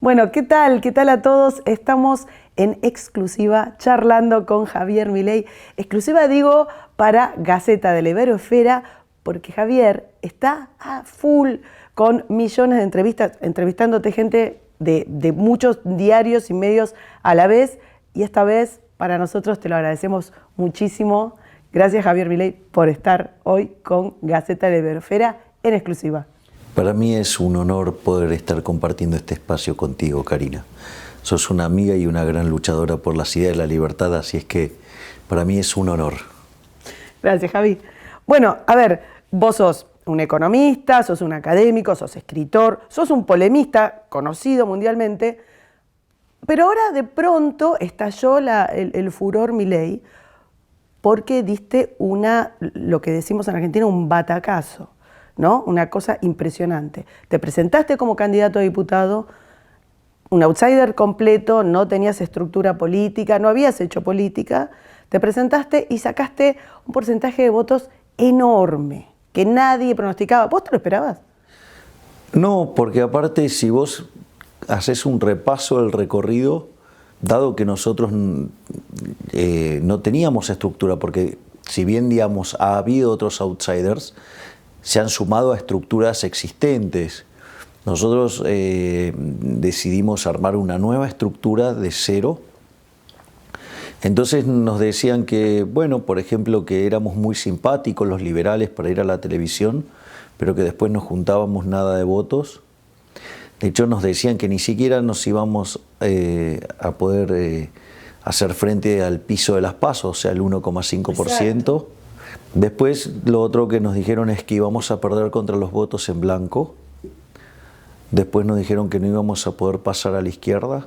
Bueno, ¿qué tal? ¿Qué tal a todos? Estamos en exclusiva charlando con Javier Milei. Exclusiva digo para Gaceta de la Iberosfera, porque Javier está a full con millones de entrevistas, entrevistándote gente de muchos diarios y medios a la vez. Y esta vez para nosotros te lo agradecemos muchísimo. Gracias Javier Milei por estar hoy con Gaceta de la Iberosfera en exclusiva. Para mí es un honor poder estar compartiendo este espacio contigo, Karina. Sos una amiga y una gran luchadora por las ideas de la libertad, así es que para mí es un honor. Gracias, Javi. Bueno, a ver, vos sos un economista, sos un académico, sos escritor, sos un polemista conocido mundialmente, pero ahora de pronto estalló el furor Milei porque diste lo que decimos en Argentina, un batacazo, ¿no? Una cosa impresionante. Te presentaste como candidato a diputado, un outsider completo, no tenías estructura política, no habías hecho política, te presentaste y sacaste un porcentaje de votos enorme, que nadie pronosticaba. ¿Vos te lo esperabas? No, porque aparte si vos haces un repaso del recorrido, dado que nosotros no teníamos estructura, porque si bien, digamos, ha habido otros outsiders, se han sumado a estructuras existentes. Nosotros decidimos armar una nueva estructura de cero. Entonces nos decían que, bueno, por ejemplo, que éramos muy simpáticos los liberales para ir a la televisión, pero que después no juntábamos nada de votos. De hecho, nos decían que ni siquiera nos íbamos a poder hacer frente al piso de las PASO, o sea, el 1,5%. Después, lo otro que nos dijeron es que íbamos a perder contra los votos en blanco. Después nos dijeron que no íbamos a poder pasar a la izquierda.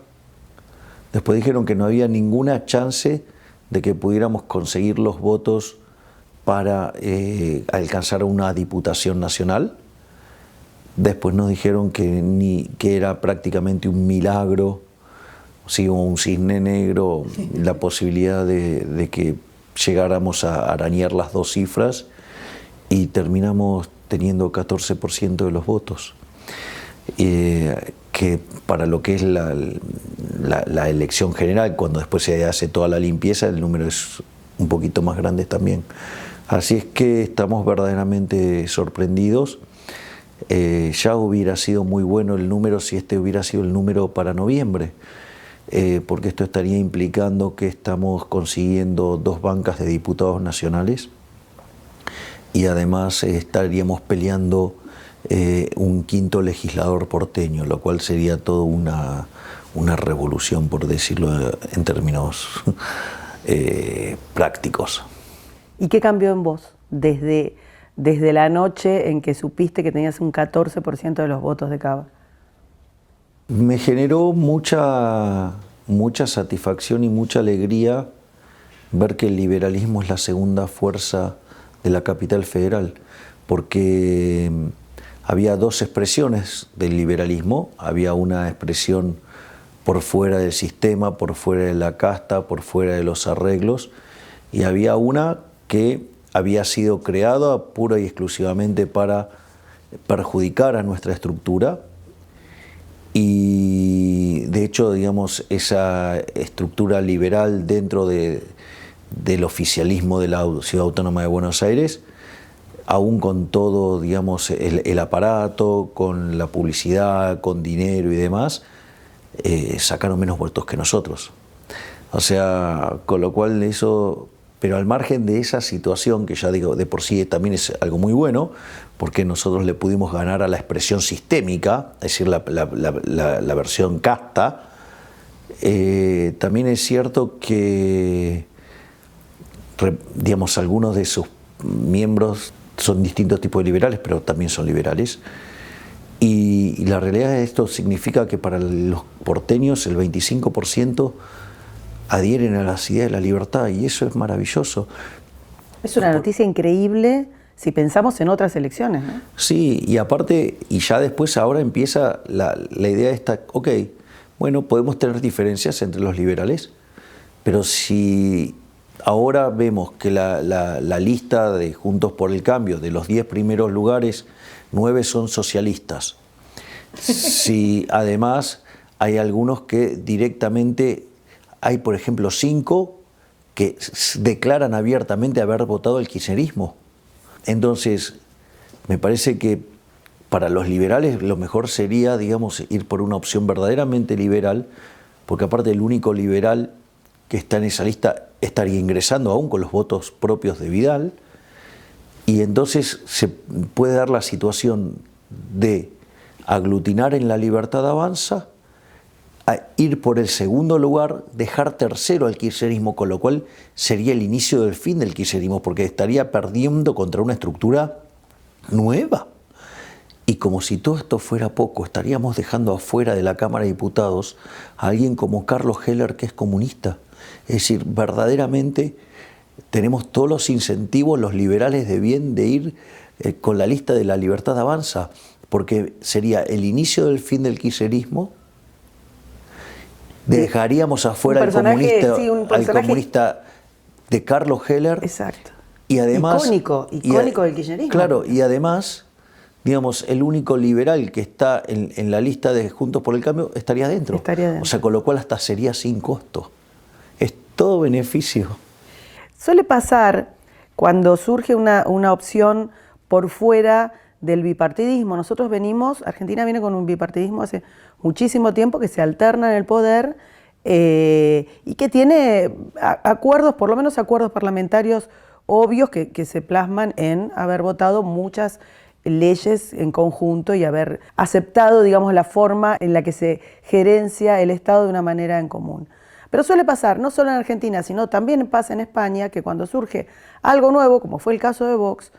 Después dijeron que no había ninguna chance de que pudiéramos conseguir los votos para alcanzar una diputación nacional. Después nos dijeron que era prácticamente un milagro, o un cisne negro, la posibilidad de que llegáramos a arañar las dos cifras, y terminamos teniendo 14% de los votos. Que para lo que es la elección general, cuando después se hace toda la limpieza, el número es un poquito más grande también. Así es que estamos verdaderamente sorprendidos. Ya hubiera sido muy bueno el número si este hubiera sido el número para noviembre, porque esto estaría implicando que estamos consiguiendo 2 bancas de diputados nacionales y además estaríamos peleando un 5.º legislador porteño, lo cual sería toda una revolución, por decirlo en términos prácticos. ¿Y qué cambió en vos desde la noche en que supiste que tenías un 14% de los votos de Cava? Me generó mucha satisfacción y mucha alegría ver que el liberalismo es la segunda fuerza de la capital federal, porque había 2 expresiones del liberalismo. Había una expresión por fuera del sistema, por fuera de la casta, por fuera de los arreglos, y había una que había sido creada pura y exclusivamente para perjudicar a nuestra estructura. Y de hecho, digamos, esa estructura liberal dentro del oficialismo de la Ciudad Autónoma de Buenos Aires, aún con todo, digamos, el aparato, con la publicidad, con dinero y demás, sacaron menos votos que nosotros. O sea, con lo cual eso... Pero al margen de esa situación, que ya digo, de por sí también es algo muy bueno, porque nosotros le pudimos ganar a la expresión sistémica, es decir, la versión casta, también es cierto que, digamos, algunos de sus miembros son distintos tipos de liberales, pero también son liberales. Y la realidad de esto significa que para los porteños el 25% adhieren a las ideas de la libertad, y eso es maravilloso. Es una noticia increíble si pensamos en otras elecciones, ¿no? Sí, y aparte, y ya después ahora empieza la idea esta, ok, bueno, podemos tener diferencias entre los liberales, pero si ahora vemos que la lista de Juntos por el Cambio, de los 10 primeros lugares, 9 son socialistas, si además hay algunos que directamente, hay por ejemplo 5 que declaran abiertamente haber votado el kirchnerismo. Entonces, me parece que para los liberales lo mejor sería, digamos, ir por una opción verdaderamente liberal, porque aparte el único liberal que está en esa lista estaría ingresando aún con los votos propios de Vidal, y entonces se puede dar la situación de aglutinar en La Libertad Avanza, a ir por el segundo lugar, dejar tercero al kirchnerismo, con lo cual sería el inicio del fin del kirchnerismo, porque estaría perdiendo contra una estructura nueva. Y como si todo esto fuera poco, estaríamos dejando afuera de la Cámara de Diputados a alguien como Carlos Heller, que es comunista. Es decir, verdaderamente tenemos todos los incentivos, los liberales de bien, de ir con la lista de La Libertad Avanza, porque sería el inicio del fin del kirchnerismo. Dejaríamos afuera al comunista de Carlos Heller. Exacto. Y además, icónico del kirchnerismo. Claro, y además, digamos, el único liberal que está en la lista de Juntos por el Cambio estaría dentro. O sea, con lo cual hasta sería sin costo. Es todo beneficio. Suele pasar cuando surge una opción por fuera del bipartidismo. Nosotros Argentina viene con un bipartidismo hace muchísimo tiempo, que se alterna en el poder y que tiene acuerdos, por lo menos acuerdos parlamentarios obvios que se plasman en haber votado muchas leyes en conjunto y haber aceptado, digamos, la forma en la que se gerencia el Estado de una manera en común. Pero suele pasar, no solo en Argentina, sino también pasa en España, que cuando surge algo nuevo, como fue el caso de Vox,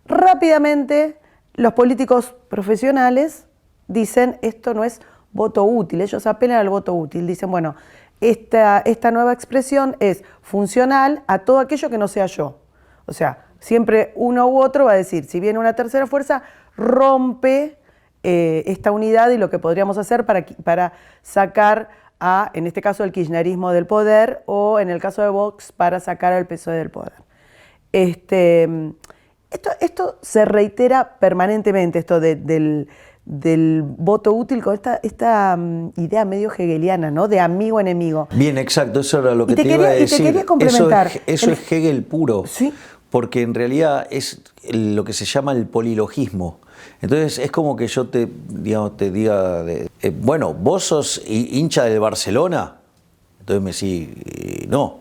rápidamente los políticos profesionales dicen esto no es voto útil, ellos apelan al voto útil, dicen bueno, esta nueva expresión es funcional a todo aquello que no sea yo. O sea, siempre uno u otro va a decir, si viene una tercera fuerza, rompe esta unidad y lo que podríamos hacer para sacar en este caso, el kirchnerismo del poder, o en el caso de Vox, para sacar al PSOE del poder. Esto se reitera permanentemente, esto del voto útil, con esta idea medio hegeliana, ¿no? De amigo-enemigo. Bien, exacto, eso era lo que te iba a decir. Y te quería complementar. Eso es Hegel puro. ¿Sí? Porque en realidad es lo que se llama el polilogismo. Entonces es como que yo te diga, bueno, vos sos hincha del Barcelona. Entonces me decís, no.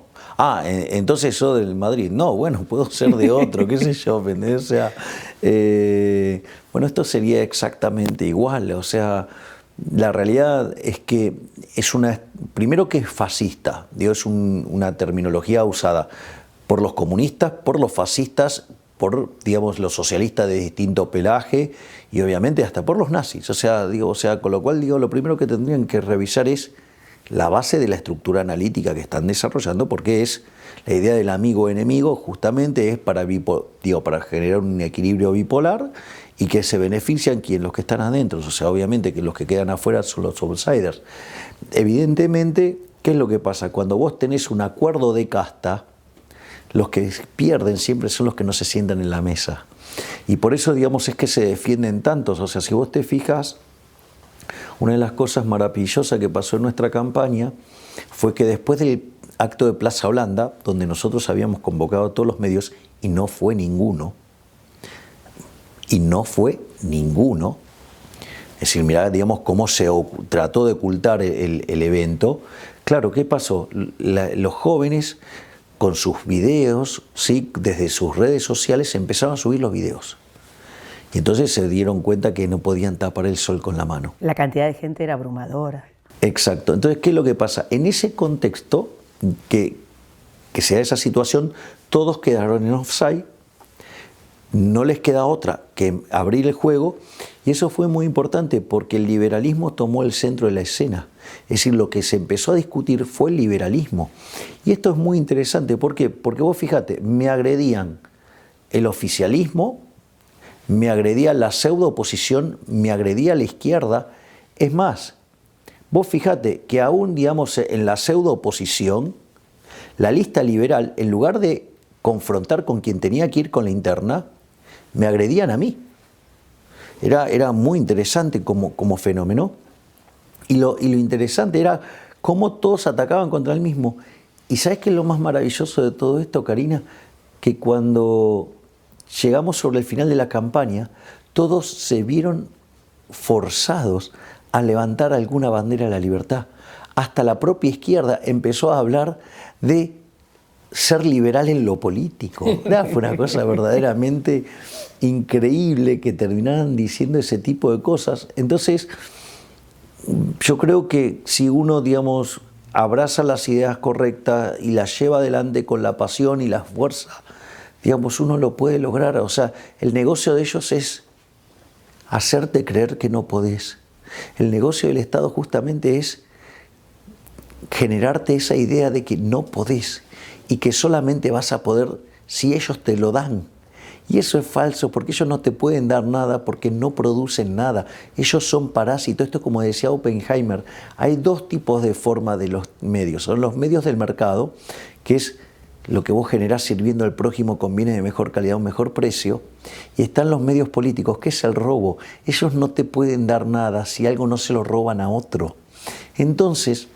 Entonces sos del Madrid. No, bueno, puedo ser de otro, qué sé yo. O sea, bueno, esto sería exactamente igual. O sea, la realidad es que primero que es fascista, es una terminología usada por los comunistas, por los fascistas, por, digamos, los socialistas de distinto pelaje y obviamente hasta por los nazis. O sea, con lo cual, lo primero que tendrían que revisar es la base de la estructura analítica que están desarrollando, porque es la idea del amigo-enemigo, justamente es para generar un equilibrio bipolar y que se benefician los que están adentro. O sea, obviamente que los que quedan afuera son los outsiders. Evidentemente, ¿qué es lo que pasa? Cuando vos tenés un acuerdo de casta, los que pierden siempre son los que no se sientan en la mesa. Y por eso, es que se defienden tantos. O sea, si vos te fijas, una de las cosas maravillosas que pasó en nuestra campaña fue que después del acto de Plaza Holanda, donde nosotros habíamos convocado a todos los medios y no fue ninguno, es decir, mirá, cómo se trató de ocultar el evento. Claro, ¿qué pasó? Los jóvenes, con sus videos, ¿sí?, desde sus redes sociales empezaron a subir los videos. Y entonces se dieron cuenta que no podían tapar el sol con la mano. La cantidad de gente era abrumadora. Exacto. Entonces, ¿qué es lo que pasa? En ese contexto, que se da esa situación, todos quedaron en offside, no les queda otra que abrir el juego, y eso fue muy importante porque el liberalismo tomó el centro de la escena. Es decir, lo que se empezó a discutir fue el liberalismo. Y esto es muy interesante. ¿Por qué? Porque vos fíjate, me agredían el oficialismo, me agredía la pseudo-oposición, me agredía la izquierda. Es más, vos fíjate que aún, en la pseudo-oposición, la lista liberal, en lugar de confrontar con quien tenía que ir con la interna, me agredían a mí. Era muy interesante como fenómeno. Y lo interesante era cómo todos atacaban contra él mismo. ¿Y sabes qué es lo más maravilloso de todo esto, Karina? Que cuando llegamos sobre el final de la campaña, todos se vieron forzados a levantar alguna bandera de la libertad. Hasta la propia izquierda empezó a hablar de ser liberal en lo político. Fue una cosa verdaderamente increíble que terminaran diciendo ese tipo de cosas. Entonces, yo creo que si uno, digamos, abraza las ideas correctas y las lleva adelante con la pasión y la fuerza, digamos, uno lo puede lograr. O sea, el negocio de ellos es hacerte creer que no podés. El negocio del Estado justamente es generarte esa idea de que no podés y que solamente vas a poder si ellos te lo dan. Y eso es falso, porque ellos no te pueden dar nada porque no producen nada. Ellos son parásitos. Esto, como decía Oppenheimer, hay dos tipos de forma de los medios. Son los medios del mercado, que es lo que vos generás sirviendo al prójimo con bienes de mejor calidad a un mejor precio. Y están los medios políticos, que es el robo. Ellos no te pueden dar nada si algo no se lo roban a otro. Entonces,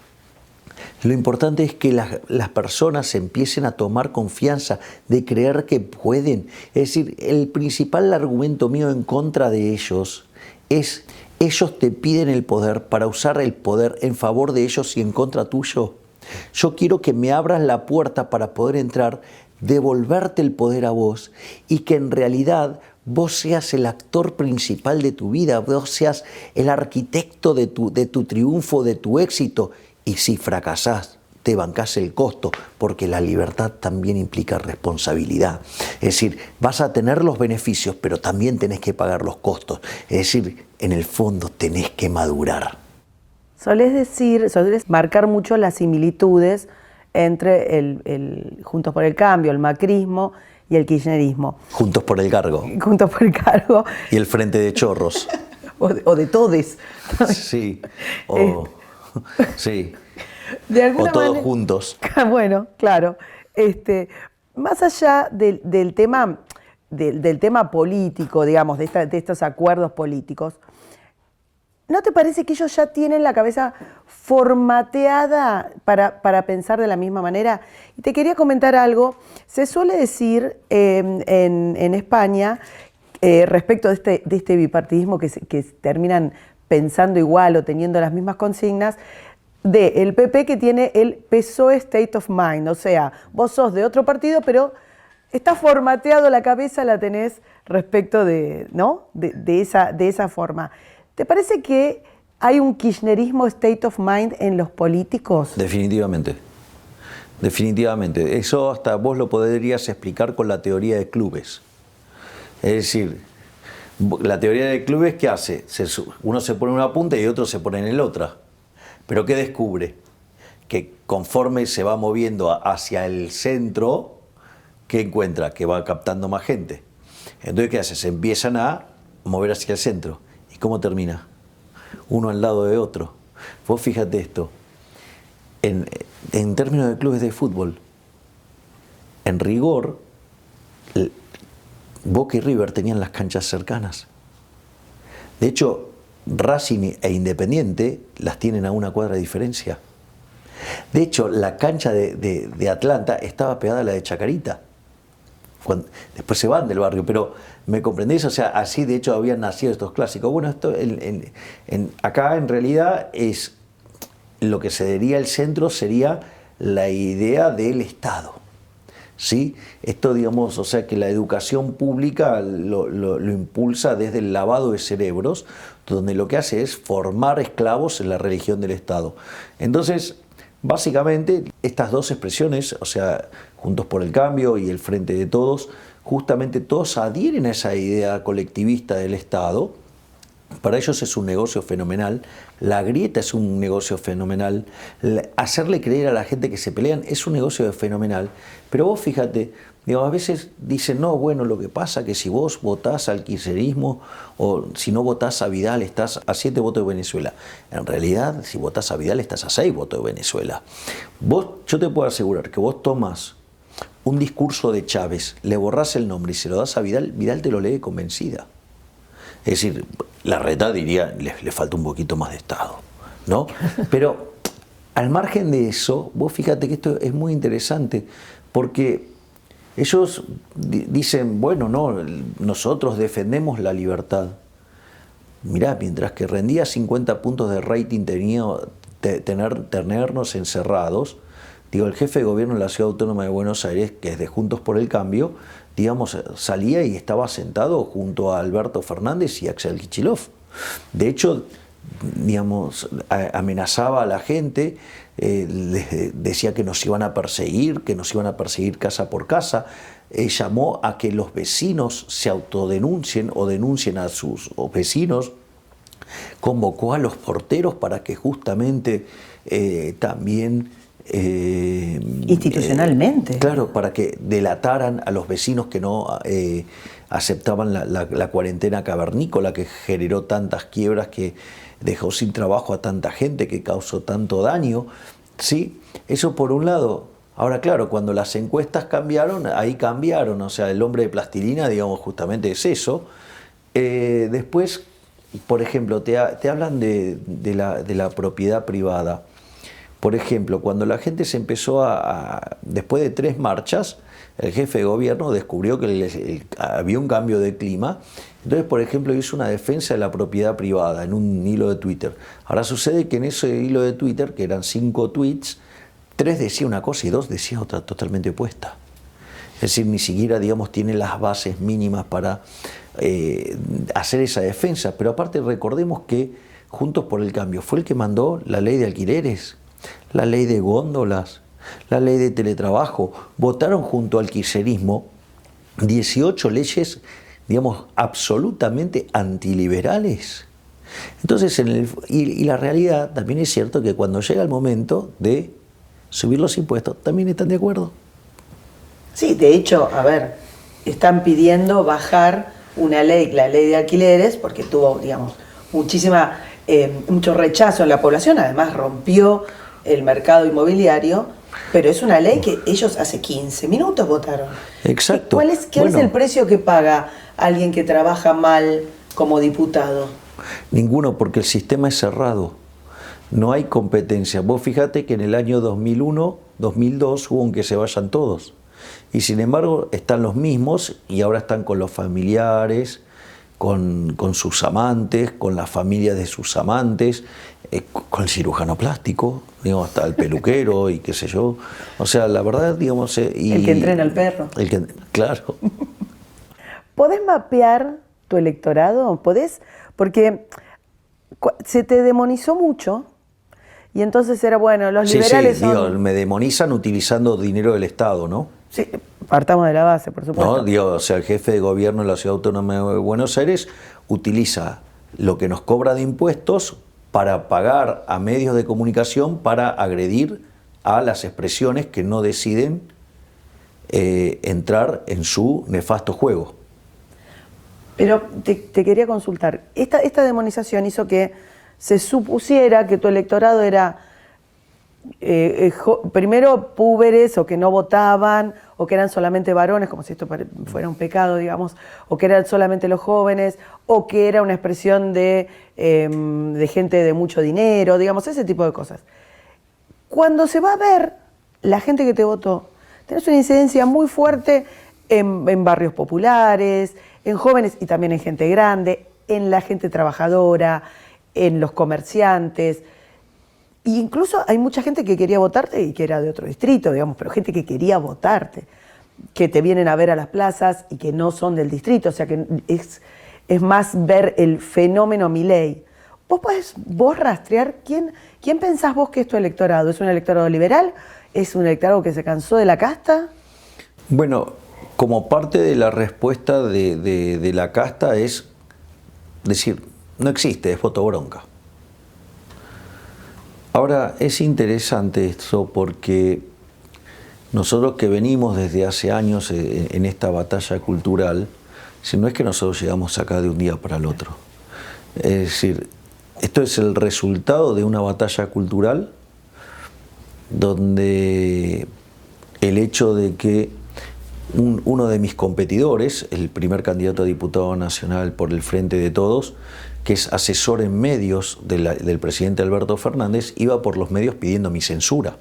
lo importante es que las personas empiecen a tomar confianza, de creer que pueden. Es decir, el principal argumento mío en contra de ellos es: ellos te piden el poder para usar el poder en favor de ellos y en contra tuyo. Yo quiero que me abras la puerta para poder entrar, devolverte el poder a vos y que en realidad vos seas el actor principal de tu vida, vos seas el arquitecto de tu triunfo, de tu éxito. Y si fracasás, te bancás el costo, porque la libertad también implica responsabilidad. Es decir, vas a tener los beneficios, pero también tenés que pagar los costos. Es decir, en el fondo tenés que madurar. Solés marcar mucho las similitudes entre el Juntos por el Cambio, el macrismo y el kirchnerismo. Juntos por el cargo. Juntos por el cargo. Y el Frente de Chorros. o de todes. Sí. Sí. De alguna o todos manera, juntos. Bueno, claro. Más allá del tema político, digamos, de estos acuerdos políticos, ¿no te parece que ellos ya tienen la cabeza formateada para pensar de la misma manera? Y te quería comentar algo. Se suele decir en España, respecto de este bipartidismo que terminan pensando igual o teniendo las mismas consignas, del PP, que tiene el PSOE State of Mind. O sea, vos sos de otro partido, pero está formateado la cabeza, la tenés respecto ¿no? de esa forma. ¿Te parece que hay un kirchnerismo state of mind en los políticos? Definitivamente. Definitivamente. Eso hasta vos lo podrías explicar con la teoría de clubes. Es decir, la teoría de clubes, ¿qué hace? Uno se pone en una punta y otro se pone en la otra. ¿Pero qué descubre? Que conforme se va moviendo hacia el centro, ¿qué encuentra? Que va captando más gente. Entonces, ¿qué hace? Se empiezan a mover hacia el centro. ¿Y cómo termina? Uno al lado de otro. Vos fíjate esto. En términos de clubes de fútbol, en rigor, Boca y River tenían las canchas cercanas. De hecho, Racing e Independiente las tienen a una cuadra de diferencia. De hecho, la cancha de Atlanta estaba pegada a la de Chacarita. Después se van del barrio, pero ¿me comprendés? O sea, así de hecho habían nacido estos clásicos. Bueno, esto acá en realidad es lo que sería el centro, sería la idea del Estado. ¿Sí? Esto, digamos, o sea, que la educación pública lo impulsa desde el lavado de cerebros, donde lo que hace es formar esclavos en la religión del Estado. Entonces, básicamente, estas dos expresiones, o sea, Juntos por el Cambio y el Frente de Todos, justamente todos adhieren a esa idea colectivista del Estado. Para ellos es un negocio fenomenal, la grieta es un negocio fenomenal, hacerle creer a la gente que se pelean es un negocio fenomenal, pero vos fíjate, digamos, a veces dicen, no, bueno, lo que pasa es que si vos votás al kirchnerismo o si no votás a Vidal estás a 7 votos de Venezuela. En realidad, si votás a Vidal estás a 6 votos de Venezuela. Yo te puedo asegurar que vos tomás un discurso de Chávez, le borrás el nombre y se lo das a Vidal, Vidal te lo lee convencida. Es decir, Larreta diría, le falta un poquito más de Estado. ¿no? Pero al margen de eso, vos fíjate que esto es muy interesante, porque ellos dicen, bueno, no, nosotros defendemos la libertad. Mirá, mientras que rendía 50 puntos de rating tenía tenernos encerrados, digo, el jefe de gobierno de la Ciudad Autónoma de Buenos Aires, que es de Juntos por el Cambio, digamos, salía y estaba sentado junto a Alberto Fernández y Axel Kicillof. De hecho, digamos, amenazaba a la gente, decía que nos iban a perseguir casa por casa, llamó a que los vecinos se autodenuncien o denuncien a sus vecinos, convocó a los porteros para que justamente también... institucionalmente. Claro, para que delataran a los vecinos que no aceptaban la cuarentena cavernícola, que generó tantas quiebras, que dejó sin trabajo a tanta gente, que causó tanto daño. ¿Sí? Eso por un lado. Ahora, claro, cuando las encuestas cambiaron, ahí cambiaron. O sea, el hombre de plastilina, digamos, justamente es eso. Después, por ejemplo, te hablan de la propiedad privada. Por ejemplo, cuando la gente se empezó después de 3 marchas, el jefe de gobierno descubrió que había un cambio de clima. Entonces, por ejemplo, hizo una defensa de la propiedad privada en un hilo de Twitter. Ahora sucede que en ese hilo de Twitter, que eran 5 tweets, 3 decía una cosa y 2 decía otra totalmente opuesta. Es decir, ni siquiera, digamos, tiene las bases mínimas para hacer esa defensa. Pero aparte recordemos que Juntos por el Cambio fue el que mandó la ley de alquileres, la ley de góndolas, la ley de teletrabajo. Votaron junto al kirchnerismo 18 leyes, digamos, absolutamente antiliberales. Entonces, y la realidad también es cierto que cuando llega el momento de subir los impuestos, también están de acuerdo. Sí, de hecho, a ver, están pidiendo bajar una ley, la ley de alquileres, porque tuvo, digamos, mucho rechazo en la población, además rompió el mercado inmobiliario, pero es una ley que ellos hace 15 minutos votaron. Exacto. ¿Cuál es el precio que paga alguien que trabaja mal como diputado? Ninguno, porque el sistema es cerrado. No hay competencia. Vos fíjate que en el año 2001, 2002 hubo un que se vayan todos. Y sin embargo están los mismos y ahora están con los familiares, con sus amantes, con las familias de sus amantes, con el cirujano plástico, digamos, hasta el peluquero y qué sé yo. O sea, la verdad, digamos... el que entrena al perro. Claro. ¿Podés mapear tu electorado? ¿Podés? Porque se te demonizó mucho y entonces era, bueno, los liberales son... Digo, me demonizan utilizando dinero del Estado, ¿no? Sí, partamos de la base, por supuesto. No, digo, o sea, el jefe de gobierno de la Ciudad Autónoma de Buenos Aires utiliza lo que nos cobra de impuestos para pagar a medios de comunicación para agredir a las expresiones que no deciden entrar en su nefasto juego. Pero te quería consultar, esta demonización hizo que se supusiera que tu electorado era primero púberes o que no votaban o que eran solamente varones, como si esto fuera un pecado, digamos, o que eran solamente los jóvenes, o que era una expresión de gente de mucho dinero, digamos, ese tipo de cosas. Cuando se va a ver la gente que te votó, tenés una incidencia muy fuerte en barrios populares, en jóvenes y también en gente grande, en la gente trabajadora, en los comerciantes. E incluso hay mucha gente que quería votarte y que era de otro distrito, digamos, pero gente que quería votarte, que te vienen a ver a las plazas y que no son del distrito, o sea que es más ver el fenómeno Milei. ¿Vos podés rastrear quién pensás vos que es tu electorado? ¿Es un electorado liberal? ¿Es un electorado que se cansó de la casta? Bueno, como parte de la respuesta de la casta es decir, no existe, es voto bronca. Ahora, es interesante esto porque nosotros que venimos desde hace años en esta batalla cultural, si no es que nosotros llegamos acá de un día para el otro. Es decir, esto es el resultado de una batalla cultural donde el hecho de que uno de mis competidores, el primer candidato a diputado nacional por el Frente de Todos, que es asesor en medios del presidente Alberto Fernández, iba por los medios pidiendo mi censura.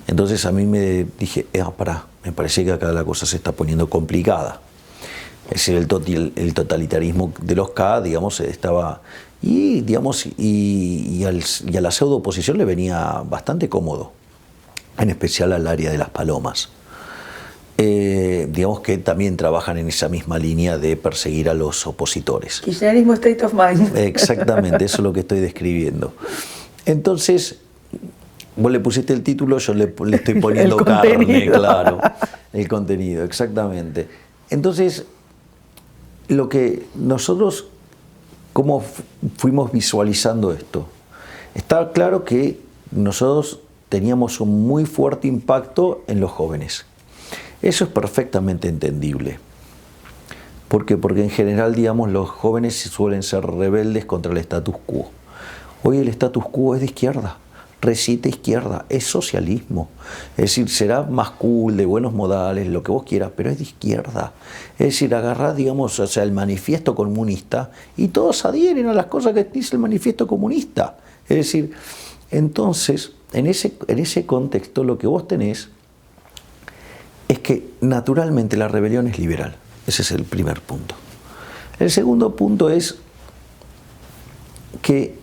Entonces a mí me dije, pará, me parece que acá la cosa se está poniendo complicada. Es decir, el totalitarismo de los K, digamos, estaba... Y, digamos, y a la pseudo oposición le venía bastante cómodo, en especial al área de las palomas. Digamos que también trabajan en esa misma línea de perseguir a los opositores. Kirchnerismo state of mind. Exactamente, eso es lo que estoy describiendo. Entonces, vos le pusiste el título, yo le estoy poniendo carne, claro. El contenido, exactamente. Entonces, lo que nosotros, cómo fuimos visualizando esto, está claro que nosotros teníamos un muy fuerte impacto en los jóvenes. Eso es perfectamente entendible. ¿Por qué? Porque en general, digamos, los jóvenes suelen ser rebeldes contra el status quo. Hoy el status quo es de izquierda, recita izquierda, es socialismo. Es decir, será más cool, de buenos modales, lo que vos quieras, pero es de izquierda. Es decir, agarrá, digamos, o sea, el manifiesto comunista y todos adhieren a las cosas que dice el manifiesto comunista. Es decir, entonces, en ese contexto lo que vos tenés es que naturalmente la rebelión es liberal. Ese es el primer punto. El segundo punto es que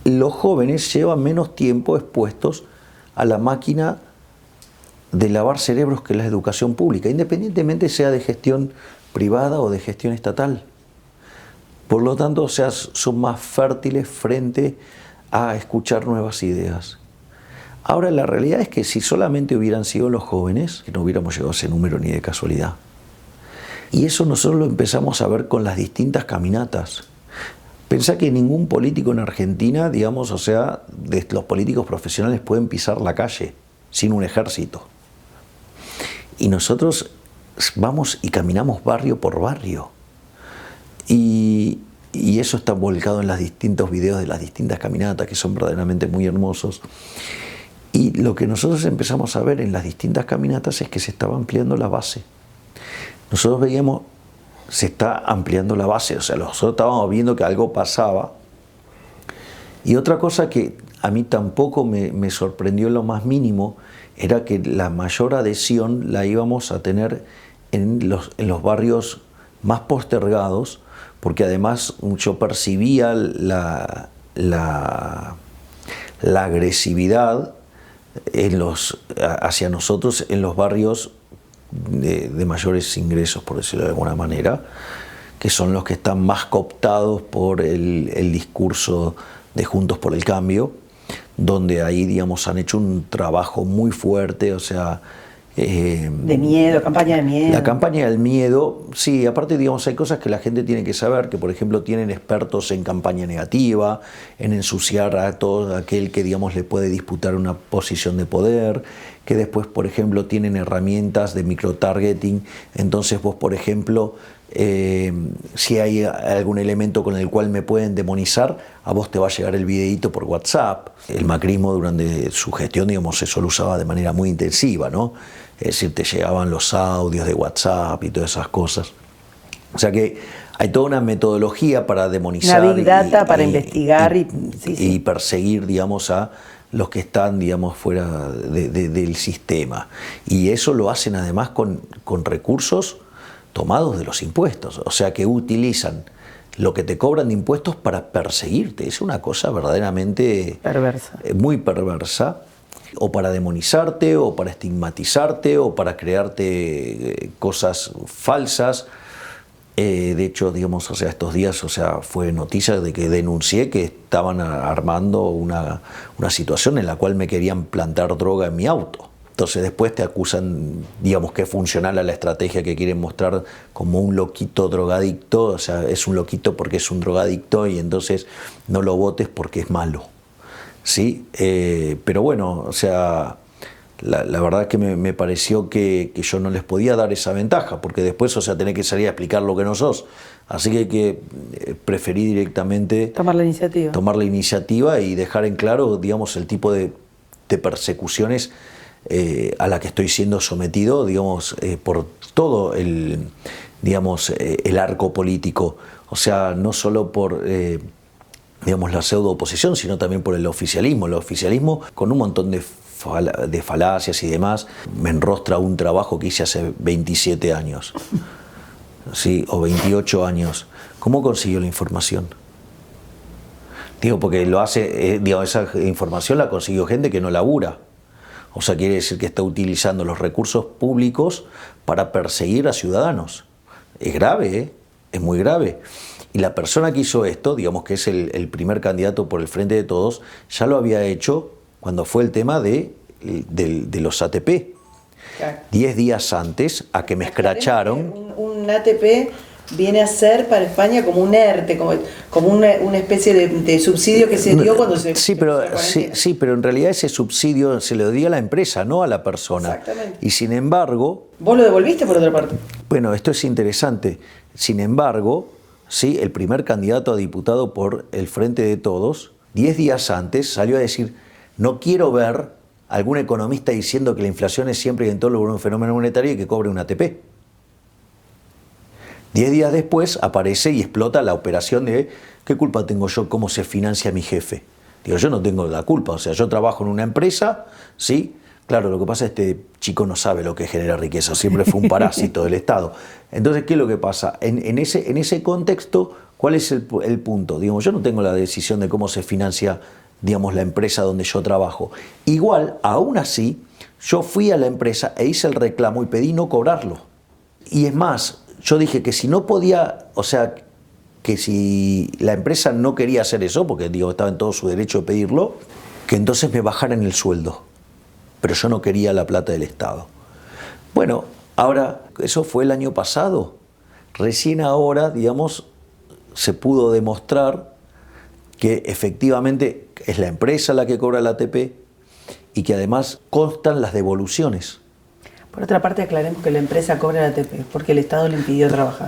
los jóvenes llevan menos tiempo expuestos a la máquina de lavar cerebros que la educación pública, independientemente sea de gestión privada o de gestión estatal. Por lo tanto, o sea, son más fértiles frente a escuchar nuevas ideas. Ahora, la realidad es que si solamente hubieran sido los jóvenes, que no hubiéramos llegado a ese número ni de casualidad. Y eso nosotros lo empezamos a ver con las distintas caminatas. Pensá que ningún político en Argentina, digamos, o sea, los políticos profesionales pueden pisar la calle sin un ejército. Y nosotros vamos y caminamos barrio por barrio. Y eso está volcado en los distintos videos de las distintas caminatas, que son verdaderamente muy hermosos. Y lo que nosotros empezamos a ver en las distintas caminatas es que se estaba ampliando la base. Nosotros veíamos, se está ampliando la base, o sea, nosotros estábamos viendo que algo pasaba. Y otra cosa que a mí tampoco me sorprendió en lo más mínimo, era que la mayor adhesión la íbamos a tener en los barrios más postergados, porque además yo percibía la agresividad hacia nosotros en los barrios de mayores ingresos, por decirlo de alguna manera, que son los que están más cooptados por el discurso de Juntos por el Cambio, donde ahí, digamos, han hecho un trabajo muy fuerte, o sea... de miedo, campaña de miedo. La campaña del miedo, sí, aparte, digamos, hay cosas que la gente tiene que saber, que por ejemplo tienen expertos en campaña negativa, en ensuciar a todo aquel que, digamos, le puede disputar una posición de poder, que después, por ejemplo, tienen herramientas de microtargeting. Entonces vos, por ejemplo, si hay algún elemento con el cual me pueden demonizar, a vos te va a llegar el videíto por WhatsApp. El macrismo durante su gestión, digamos, eso lo usaba de manera muy intensiva, ¿no? Es decir, te llegaban los audios de WhatsApp y todas esas cosas. O sea que hay toda una metodología para demonizar. Una big data para investigar y perseguir, digamos, a los que están, digamos, fuera del sistema. Y eso lo hacen además con recursos tomados de los impuestos. O sea que utilizan lo que te cobran de impuestos para perseguirte. Es una cosa verdaderamente perversa. Muy perversa. O para demonizarte, o para estigmatizarte, o para crearte cosas falsas. De hecho, digamos, o sea, estos días, o sea, fue noticia de que denuncié que estaban armando una situación en la cual me querían plantar droga en mi auto. Entonces después te acusan, digamos, que es funcional a la estrategia que quieren mostrar como un loquito drogadicto. O sea, es un loquito porque es un drogadicto y entonces no lo votes porque es malo. ¿Sí? Pero bueno, o sea, la verdad es que me pareció que yo no les podía dar esa ventaja, porque después, o sea, tenés que salir a explicar lo que no sos. Así que preferí directamente tomar la iniciativa y dejar en claro, digamos, el tipo de persecuciones a la que estoy siendo sometido, digamos, por todo el, digamos, el arco político. O sea, no solo por, digamos, la pseudo oposición, sino también por el oficialismo. El oficialismo, con un montón de falacias y demás, me enrostra un trabajo que hice hace 27 años, ¿sí? O 28 años. ¿Cómo consiguió la información? Digo, porque lo hace, digo, esa información la consiguió gente que no labura. O sea, quiere decir que está utilizando los recursos públicos para perseguir a ciudadanos. Es grave, ¿eh? Es muy grave. Y la persona que hizo esto, digamos que es el primer candidato por el Frente de Todos, ya lo había hecho cuando fue el tema de los ATP. Claro. 10 días antes a que me escracharon. Un ATP viene a ser para España como un ERTE, como una especie de subsidio que se dio cuando se... Sí, pero en realidad ese subsidio se lo dio a la empresa, no a la persona. Exactamente. Y sin embargo... ¿Vos lo devolviste por otra parte? Bueno, esto es interesante. Sin embargo, sí, el primer candidato a diputado por el Frente de Todos, 10 días antes salió a decir, no quiero ver a algún economista diciendo que la inflación es siempre y en todo lugar un fenómeno monetario y que cobre un ATP. 10 días después aparece y explota la operación de ¿qué culpa tengo yo cómo se financia mi jefe? Digo, yo no tengo la culpa, o sea, yo trabajo en una empresa, ¿sí? Claro, lo que pasa es que este chico no sabe lo que genera riqueza, siempre fue un parásito del Estado. Entonces, ¿qué es lo que pasa? En ese contexto, ¿cuál es el punto? Digamos, yo no tengo la decisión de cómo se financia, digamos, la empresa donde yo trabajo. Igual, aún así, yo fui a la empresa e hice el reclamo y pedí no cobrarlo. Y es más, yo dije que si no podía, o sea, que si la empresa no quería hacer eso, porque digo, estaba en todo su derecho de pedirlo, que entonces me bajaran el sueldo. Pero yo no quería la plata del Estado. Bueno, ahora, eso fue el año pasado. Recién ahora, digamos, se pudo demostrar que efectivamente es la empresa la que cobra la ATP y que además constan las devoluciones. Por otra parte, aclaremos que la empresa cobra la ATP porque el Estado le impidió trabajar.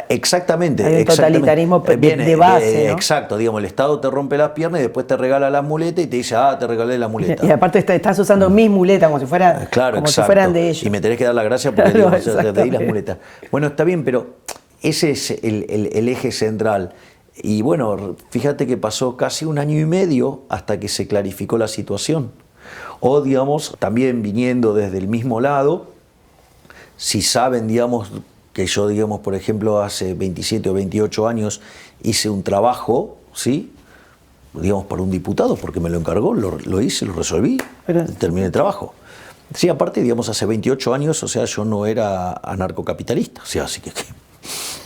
Exactamente. Hay un totalitarismo de base, ¿no? Exacto, digamos, el Estado te rompe las piernas y después te regala las muletas y te dice, te regalé la muleta. Y aparte estás usando mis muletas como si fueran, claro, si fueran de ellos. Y me tenés que dar la gracia porque Claro, te di las muletas. Bueno, está bien, pero ese es el eje central. Y bueno, fíjate que pasó casi 1 año y medio hasta que se clarificó la situación. O, digamos, también viniendo desde el mismo lado, si saben, digamos, que yo, digamos, por ejemplo, hace 27 o 28 años hice un trabajo, ¿sí? Digamos, para un diputado, porque me lo encargó, lo hice, lo resolví, terminé el trabajo. Sí, aparte, digamos, hace 28 años, o sea, yo no era anarcocapitalista, o sea, así que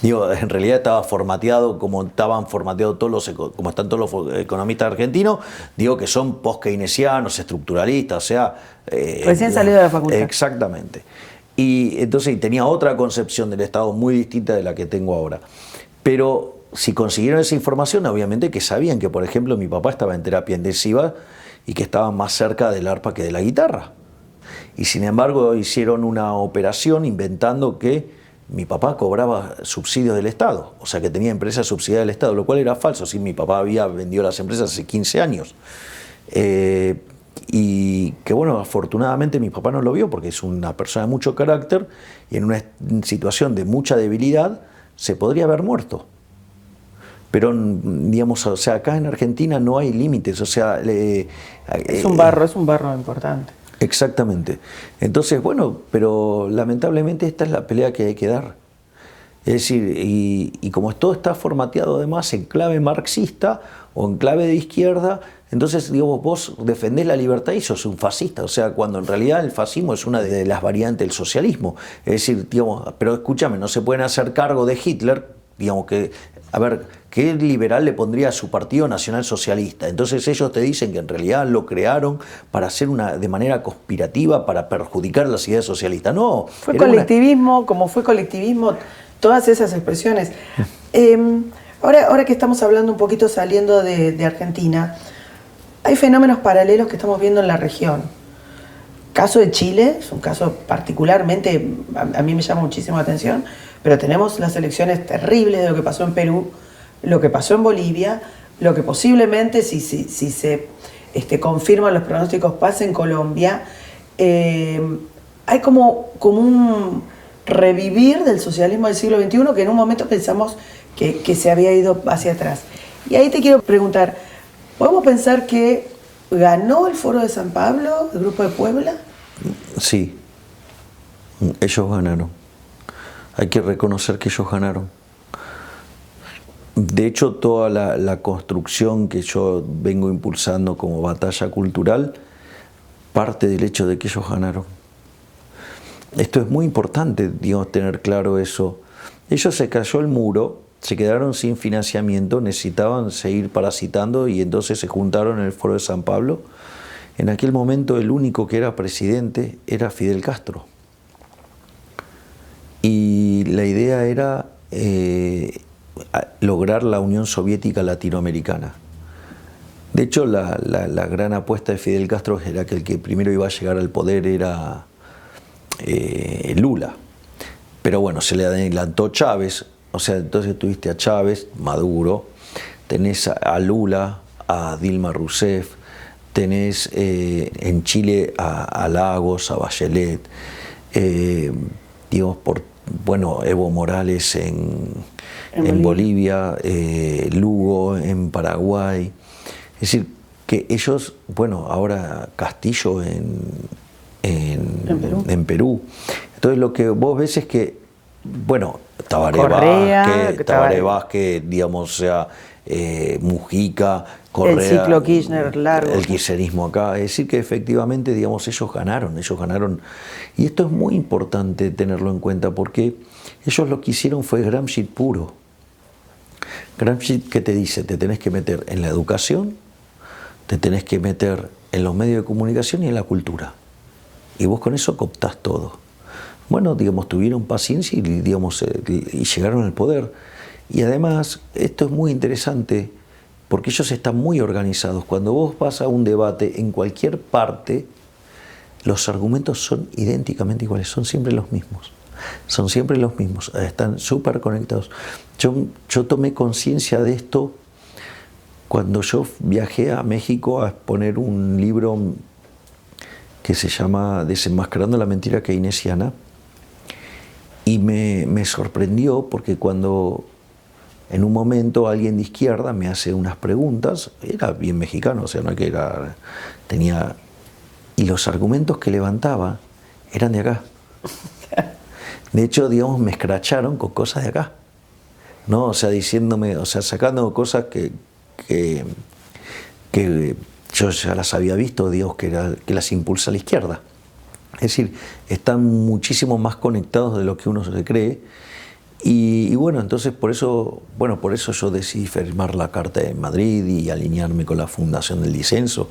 digo, en realidad estaba formateado como estaban formateados como están todos los economistas argentinos, digo que son post-keynesianos, estructuralistas, o sea... Recién salido de la facultad. Exactamente. Y entonces tenía otra concepción del Estado muy distinta de la que tengo ahora. Pero si consiguieron esa información, obviamente que sabían que, por ejemplo, mi papá estaba en terapia intensiva y que estaba más cerca del arpa que de la guitarra. Y sin embargo hicieron una operación inventando que mi papá cobraba subsidios del Estado, o sea que tenía empresas subsidiadas del Estado, lo cual era falso. Sí, mi papá había vendido las empresas hace 15 años. Y que bueno, afortunadamente mi papá no lo vio porque es una persona de mucho carácter y en una situación de mucha debilidad se podría haber muerto. Pero digamos, o sea, acá en Argentina no hay límites, o sea... es un barro importante. Exactamente. Entonces, bueno, pero lamentablemente esta es la pelea que hay que dar. Es decir, y como todo está formateado además en clave marxista o en clave de izquierda, entonces, digamos, vos defendés la libertad y sos un fascista, o sea, cuando en realidad el fascismo es una de las variantes del socialismo. Es decir, digamos, pero escúchame, no se pueden hacer cargo de Hitler, digamos que, a ver, ¿qué liberal le pondría a su partido nacional socialista? Entonces ellos te dicen que en realidad lo crearon para hacer de manera conspirativa, para perjudicar las ideas socialistas. No. Fue colectivismo, como fue colectivismo, todas esas expresiones. Ahora que estamos hablando un poquito saliendo de Argentina, hay fenómenos paralelos que estamos viendo en la región. Caso de Chile, es un caso particularmente, a mí me llama muchísimo la atención, pero tenemos las elecciones terribles de lo que pasó en Perú, lo que pasó en Bolivia, lo que posiblemente, si se confirman los pronósticos, pase en Colombia, hay como un revivir del socialismo del siglo XXI que en un momento pensamos que se había ido hacia atrás. Y ahí te quiero preguntar, ¿podemos pensar que ganó el Foro de San Pablo, el Grupo de Puebla? Sí, ellos ganaron. Hay que reconocer que ellos ganaron. De hecho, toda la construcción que yo vengo impulsando como batalla cultural parte del hecho de que ellos ganaron. Esto es muy importante, digamos, tener claro eso. Ellos se cayó el muro, se quedaron sin financiamiento, necesitaban seguir parasitando y entonces se juntaron en el Foro de San Pablo. En aquel momento el único que era presidente era Fidel Castro. Y la idea era lograr la Unión Soviética Latinoamericana. De hecho, la gran apuesta de Fidel Castro era que el que primero iba a llegar al poder era Lula. Pero bueno, se le adelantó Chávez, o sea, entonces tuviste a Chávez, Maduro, tenés a Lula, a Dilma Rousseff, tenés en Chile a Lagos, a Bachelet, digamos, Evo Morales en Bolivia, Lugo en Paraguay. Es decir, que ellos, bueno, ahora Castillo en Perú. Entonces lo que vos ves es que, bueno, Tabaré Vázquez, digamos, o sea, Mujica, Correa, el ciclo Kirchner largo. El kirchnerismo acá. Es decir, que efectivamente, digamos, ellos ganaron. Y esto es muy importante tenerlo en cuenta porque ellos lo que hicieron fue Gramsci puro. Gramsci, ¿qué te dice? Te tenés que meter en la educación, te tenés que meter en los medios de comunicación y en la cultura. Y vos con eso cooptás todo. Bueno, digamos, tuvieron paciencia y, digamos, y llegaron al poder. Y además, esto es muy interesante porque ellos están muy organizados. Cuando vos vas a un debate en cualquier parte, los argumentos son idénticamente iguales, son siempre los mismos. Son siempre los mismos, están súper conectados. Yo tomé conciencia de esto cuando yo viajé a México a exponer un libro que se llama Desenmascarando la mentira keynesiana, y me sorprendió porque cuando en un momento alguien de izquierda me hace unas preguntas, era bien mexicano, o sea, no es que tenía, y los argumentos que levantaba eran de acá. De hecho, digamos, me escracharon con cosas de acá, ¿no? O sea, diciéndome, o sea, sacando cosas que yo ya las había visto, digamos, que las impulsa la izquierda. Es decir, están muchísimo más conectados de lo que uno se cree. Y bueno, entonces por eso yo decidí firmar la Carta de Madrid y alinearme con la Fundación del Disenso,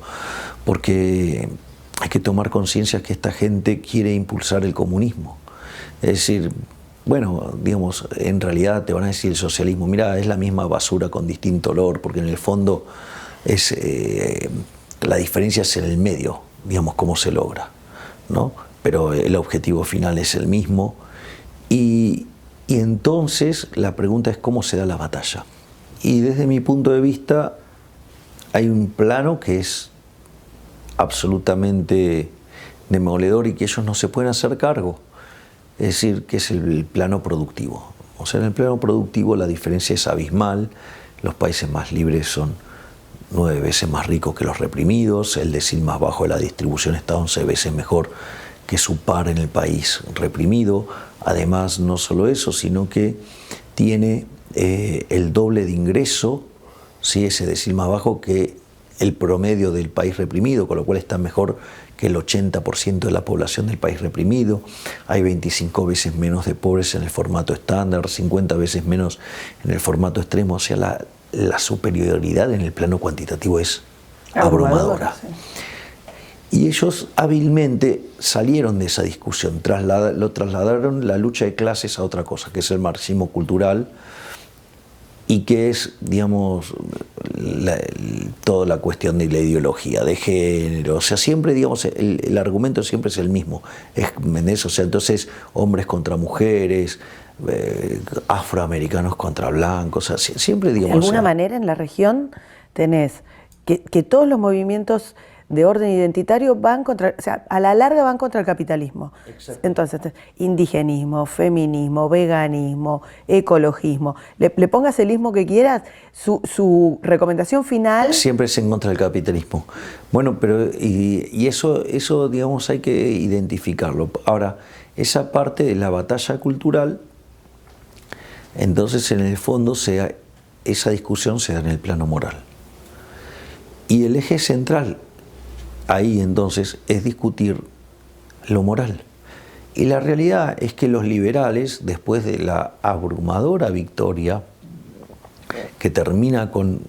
porque hay que tomar conciencia que esta gente quiere impulsar el comunismo. Es decir, bueno, digamos, en realidad te van a decir el socialismo, mira, es la misma basura con distinto olor, porque en el fondo es la diferencia es en el medio, digamos, cómo se logra, ¿no? Pero el objetivo final es el mismo. Y entonces la pregunta es cómo se da la batalla. Y desde mi punto de vista hay un plano que es absolutamente demoledor y que ellos no se pueden hacer cargo. Es decir, que es el plano productivo. O sea, en el plano productivo la diferencia es abismal. Los países más libres son 9 veces más ricos que los reprimidos. El decil más bajo de la distribución está 11 veces mejor que su par en el país reprimido. Además, no solo eso, sino que tiene el doble de ingreso, ¿sí? Ese decil más bajo, que el promedio del país reprimido, con lo cual está mejor que el 80% de la población del país reprimido. Hay 25 veces menos de pobres en el formato estándar, 50 veces menos en el formato extremo. O sea, la superioridad en el plano cuantitativo es abrumadora. Sí. Y ellos hábilmente salieron de esa discusión, trasladaron la lucha de clases a otra cosa, que es el marxismo cultural, y que es, digamos, toda la cuestión de la ideología de género. O sea, siempre, digamos, el argumento siempre es el mismo. O sea, entonces, hombres contra mujeres, afroamericanos contra blancos, o sea, siempre, digamos... De alguna manera en la región tenés que todos los movimientos de orden identitario van contra, o sea, a la larga van contra el capitalismo. Exacto. Entonces, indigenismo, feminismo, veganismo, ecologismo, le pongas el ismo que quieras, su recomendación final... Siempre es en contra del capitalismo. Bueno, pero y eso, digamos, hay que identificarlo. Ahora, esa parte de la batalla cultural, entonces en el fondo esa discusión se da en el plano moral. Y el eje central ahí entonces es discutir lo moral. Y la realidad es que los liberales, después de la abrumadora victoria que termina con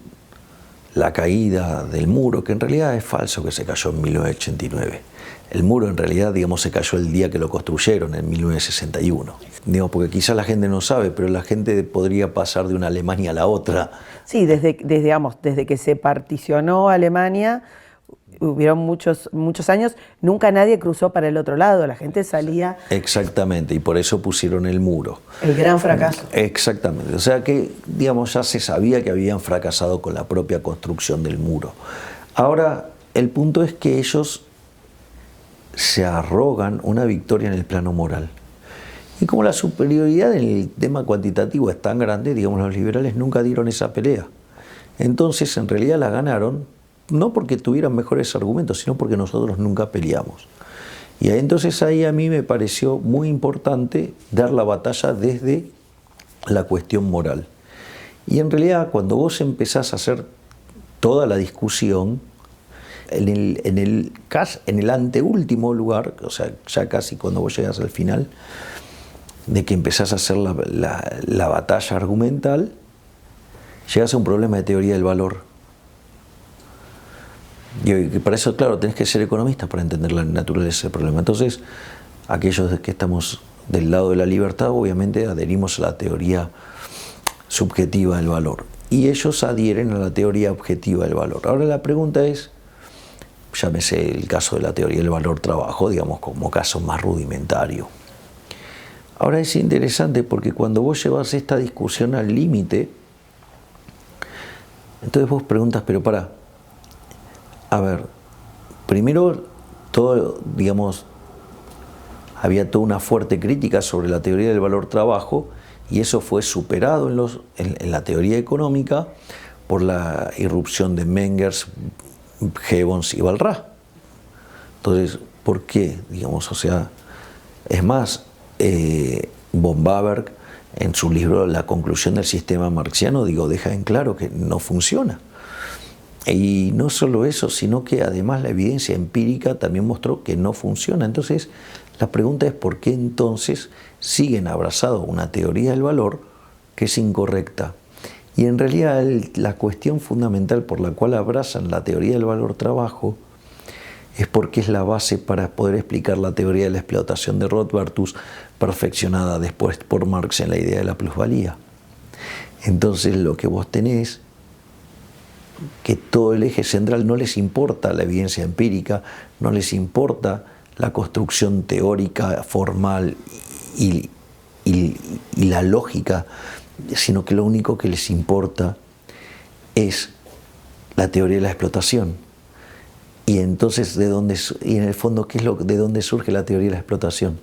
la caída del muro, que en realidad es falso que se cayó en 1989. El muro en realidad, digamos, se cayó el día que lo construyeron, en 1961. Digamos, porque quizás la gente no sabe, pero la gente podría pasar de una Alemania a la otra. Sí, desde que se particionó Alemania, hubieron muchos años, nunca nadie cruzó para el otro lado, la gente salía... Exactamente, y por eso pusieron el muro. El gran fracaso. Exactamente, o sea que, digamos, ya se sabía que habían fracasado con la propia construcción del muro. Ahora, el punto es que ellos se arrogan una victoria en el plano moral. Y como la superioridad en el tema cuantitativo es tan grande, digamos, los liberales nunca dieron esa pelea. Entonces, en realidad la ganaron, no porque tuvieran mejores argumentos, sino porque nosotros nunca peleamos. Y entonces ahí a mí me pareció muy importante dar la batalla desde la cuestión moral. Y en realidad cuando vos empezás a hacer toda la discusión, en el anteúltimo lugar, o sea, ya casi cuando vos llegas al final, de que empezás a hacer la batalla argumental, llegas a un problema de teoría del valor. Y para eso, claro, tenés que ser economista para entender la naturaleza del problema. Entonces, aquellos que estamos del lado de la libertad, obviamente adherimos a la teoría subjetiva del valor. Y ellos adhieren a la teoría objetiva del valor. Ahora la pregunta es, llámese el caso de la teoría del valor trabajo, digamos, como caso más rudimentario. Ahora es interesante porque cuando vos llevas esta discusión al límite, entonces vos preguntas, pero pará, a ver, primero todo, digamos, había toda una fuerte crítica sobre la teoría del valor trabajo y eso fue superado en la teoría económica por la irrupción de Mengers, Gibbons y Walras. Entonces, ¿por qué? Digamos, o sea, es más, von Baberg en su libro La conclusión del sistema marxiano, deja en claro que no funciona. Y no solo eso, sino que además la evidencia empírica también mostró que no funciona. Entonces, la pregunta es por qué entonces siguen abrazados una teoría del valor que es incorrecta. Y en realidad la cuestión fundamental por la cual abrazan la teoría del valor trabajo es porque es la base para poder explicar la teoría de la explotación de Rothbardus, perfeccionada después por Marx en la idea de la plusvalía. Entonces lo que vos tenés, que todo el eje central no les importa la evidencia empírica, no les importa la construcción teórica, formal y la lógica, sino que lo único que les importa es la teoría de la explotación. Y entonces, y en el fondo, ¿de dónde surge la teoría de la explotación?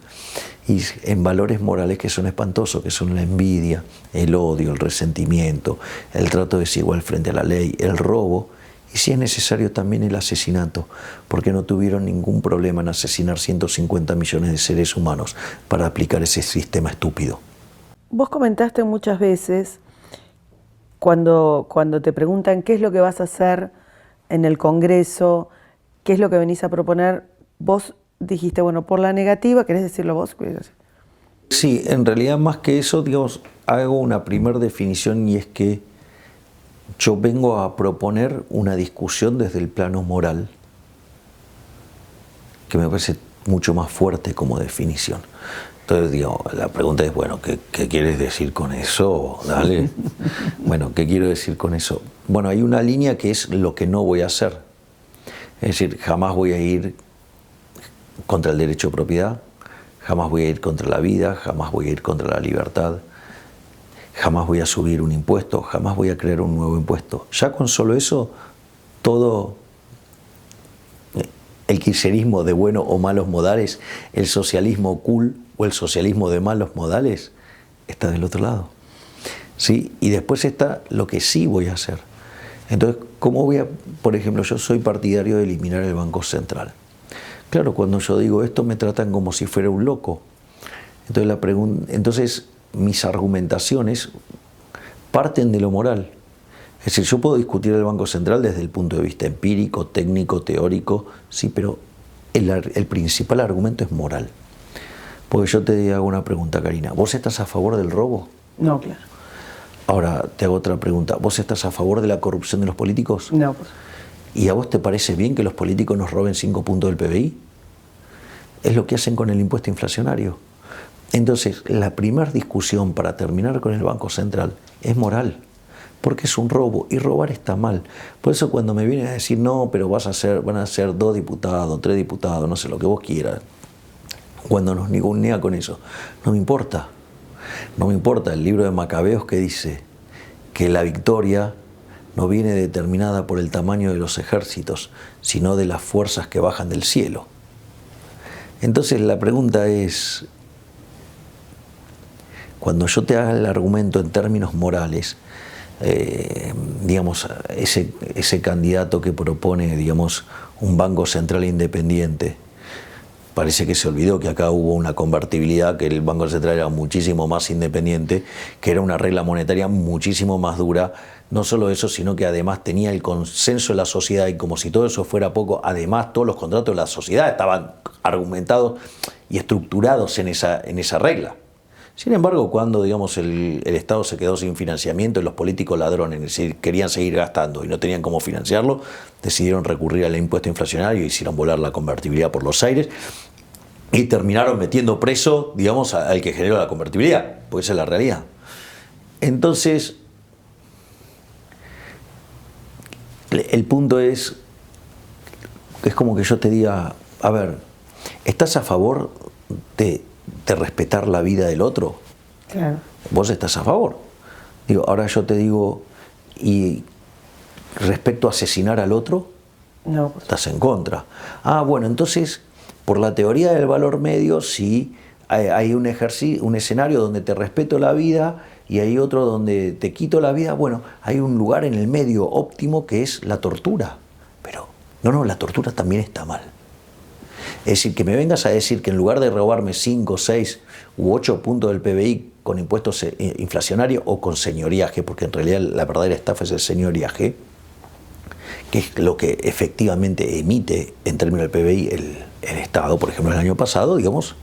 Y en valores morales que son espantosos, que son la envidia, el odio, el resentimiento, el trato desigual frente a la ley, el robo, y si es necesario también el asesinato, porque no tuvieron ningún problema en asesinar 150 millones de seres humanos para aplicar ese sistema estúpido. Vos comentaste muchas veces, cuando te preguntan qué es lo que vas a hacer en el Congreso, qué es lo que venís a proponer, vos dijiste, bueno, por la negativa, ¿querés decirlo vos? Sí, en realidad más que eso, digamos, hago una primera definición y es que yo vengo a proponer una discusión desde el plano moral, que me parece mucho más fuerte como definición. Entonces, digo, la pregunta es, bueno, ¿qué quieres decir con eso? Dale. Bueno, ¿qué quiero decir con eso? Bueno, hay una línea que es lo que no voy a hacer. Es decir, jamás voy a ir contra el derecho de propiedad, jamás voy a ir contra la vida, jamás voy a ir contra la libertad, jamás voy a subir un impuesto, jamás voy a crear un nuevo impuesto. Ya con solo eso, todo el kirchnerismo de buenos o malos modales, el socialismo cool o el socialismo de malos modales, está del otro lado. ¿Sí? Y después está lo que sí voy a hacer. Entonces, ¿cómo voy a...? Por ejemplo, yo soy partidario de eliminar el Banco Central. Claro, cuando yo digo esto me tratan como si fuera un loco. Entonces mis argumentaciones parten de lo moral. Es decir, yo puedo discutir el Banco Central desde el punto de vista empírico, técnico, teórico, sí, pero el principal argumento es moral. Porque yo te hago una pregunta, Karina. ¿Vos estás a favor del robo? No, claro. Ahora te hago otra pregunta. ¿Vos estás a favor de la corrupción de los políticos? No, pues. ¿Y a vos te parece bien que los políticos nos roben 5 puntos del PBI? Es lo que hacen con el impuesto inflacionario. Entonces, la primera discusión para terminar con el Banco Central es moral, porque es un robo, y robar está mal. Por eso cuando me vienen a decir, no, pero van a ser 2 diputados, 3 diputados, no sé, lo que vos quieras, cuando nos ningunea con eso, no me importa. No me importa el libro de Macabeos que dice que la victoria no viene determinada por el tamaño de los ejércitos, sino de las fuerzas que bajan del cielo. Entonces la pregunta es, cuando yo te haga el argumento en términos morales, digamos, ese candidato que propone, digamos, un banco central independiente, parece que se olvidó que acá hubo una convertibilidad, que el Banco Central era muchísimo más independiente, que era una regla monetaria muchísimo más dura. No solo eso, sino que además tenía el consenso de la sociedad, y como si todo eso fuera poco, además todos los contratos de la sociedad estaban argumentados y estructurados en esa regla. Sin embargo, cuando, digamos, el Estado se quedó sin financiamiento y los políticos ladrones, es decir, querían seguir gastando y no tenían cómo financiarlo, decidieron recurrir al impuesto inflacionario y hicieron volar la convertibilidad por los aires y terminaron metiendo preso, digamos, al que generó la convertibilidad, porque esa es la realidad. Entonces, el punto es como que yo te diga, a ver, ¿estás a favor de respetar la vida del otro? Claro. Vos estás a favor. Digo, ahora yo te digo, ¿y respecto a asesinar al otro? No, pues. Estás en contra. Ah, bueno, entonces, por la teoría del valor medio, sí, hay un escenario donde te respeto la vida y hay otro donde te quito la vida. Bueno, hay un lugar en el medio óptimo que es la tortura. Pero, no, la tortura también está mal. Es decir, que me vengas a decir que en lugar de robarme 5, 6 u 8 puntos del PBI con impuestos inflacionarios o con señoriaje, porque en realidad la verdadera estafa es el señoriaje, que es lo que efectivamente emite en términos del PBI el Estado. Por ejemplo, el año pasado, digamos,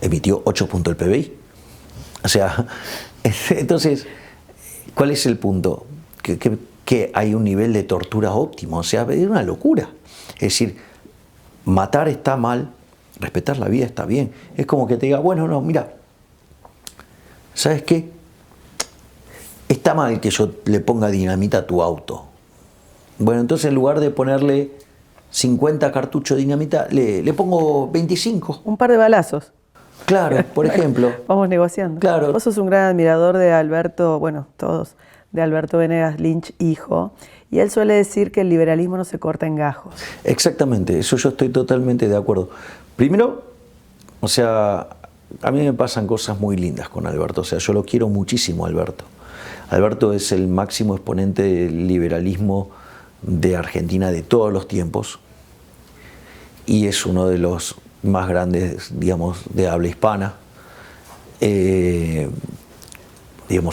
emitió 8 puntos del PBI. O sea, entonces, ¿cuál es el punto? Que hay un nivel de tortura óptimo. O sea, es una locura. Es decir, matar está mal, respetar la vida está bien. Es como que te diga, bueno, no, mira, ¿sabes qué? Está mal que yo le ponga dinamita a tu auto. Bueno, entonces en lugar de ponerle 50 cartuchos de dinamita, le pongo 25. Un par de balazos. Claro, por ejemplo. Vamos negociando. Claro. Vos sos un gran admirador de Alberto, bueno, todos, de Alberto Venegas Lynch, hijo. Y él suele decir que el liberalismo no se corta en gajos. Exactamente, eso yo estoy totalmente de acuerdo. Primero, o sea, a mí me pasan cosas muy lindas con Alberto. O sea, yo lo quiero muchísimo, Alberto. Alberto es el máximo exponente del liberalismo de Argentina de todos los tiempos y es uno de los más grandes, digamos, de habla hispana. Digamos,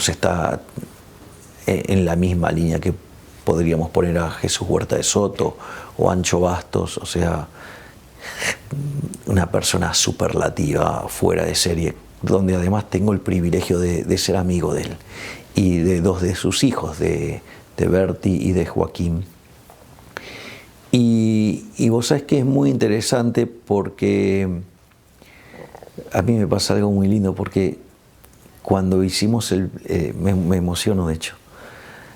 está en la misma línea que podríamos poner a Jesús Huerta de Soto o Ancho Bastos, o sea, una persona superlativa, fuera de serie, donde además tengo el privilegio de ser amigo de él y de 2 de sus hijos, de Berti y de Joaquín. Y vos sabés que es muy interesante porque a mí me pasa algo muy lindo, porque cuando hicimos me emociono de hecho,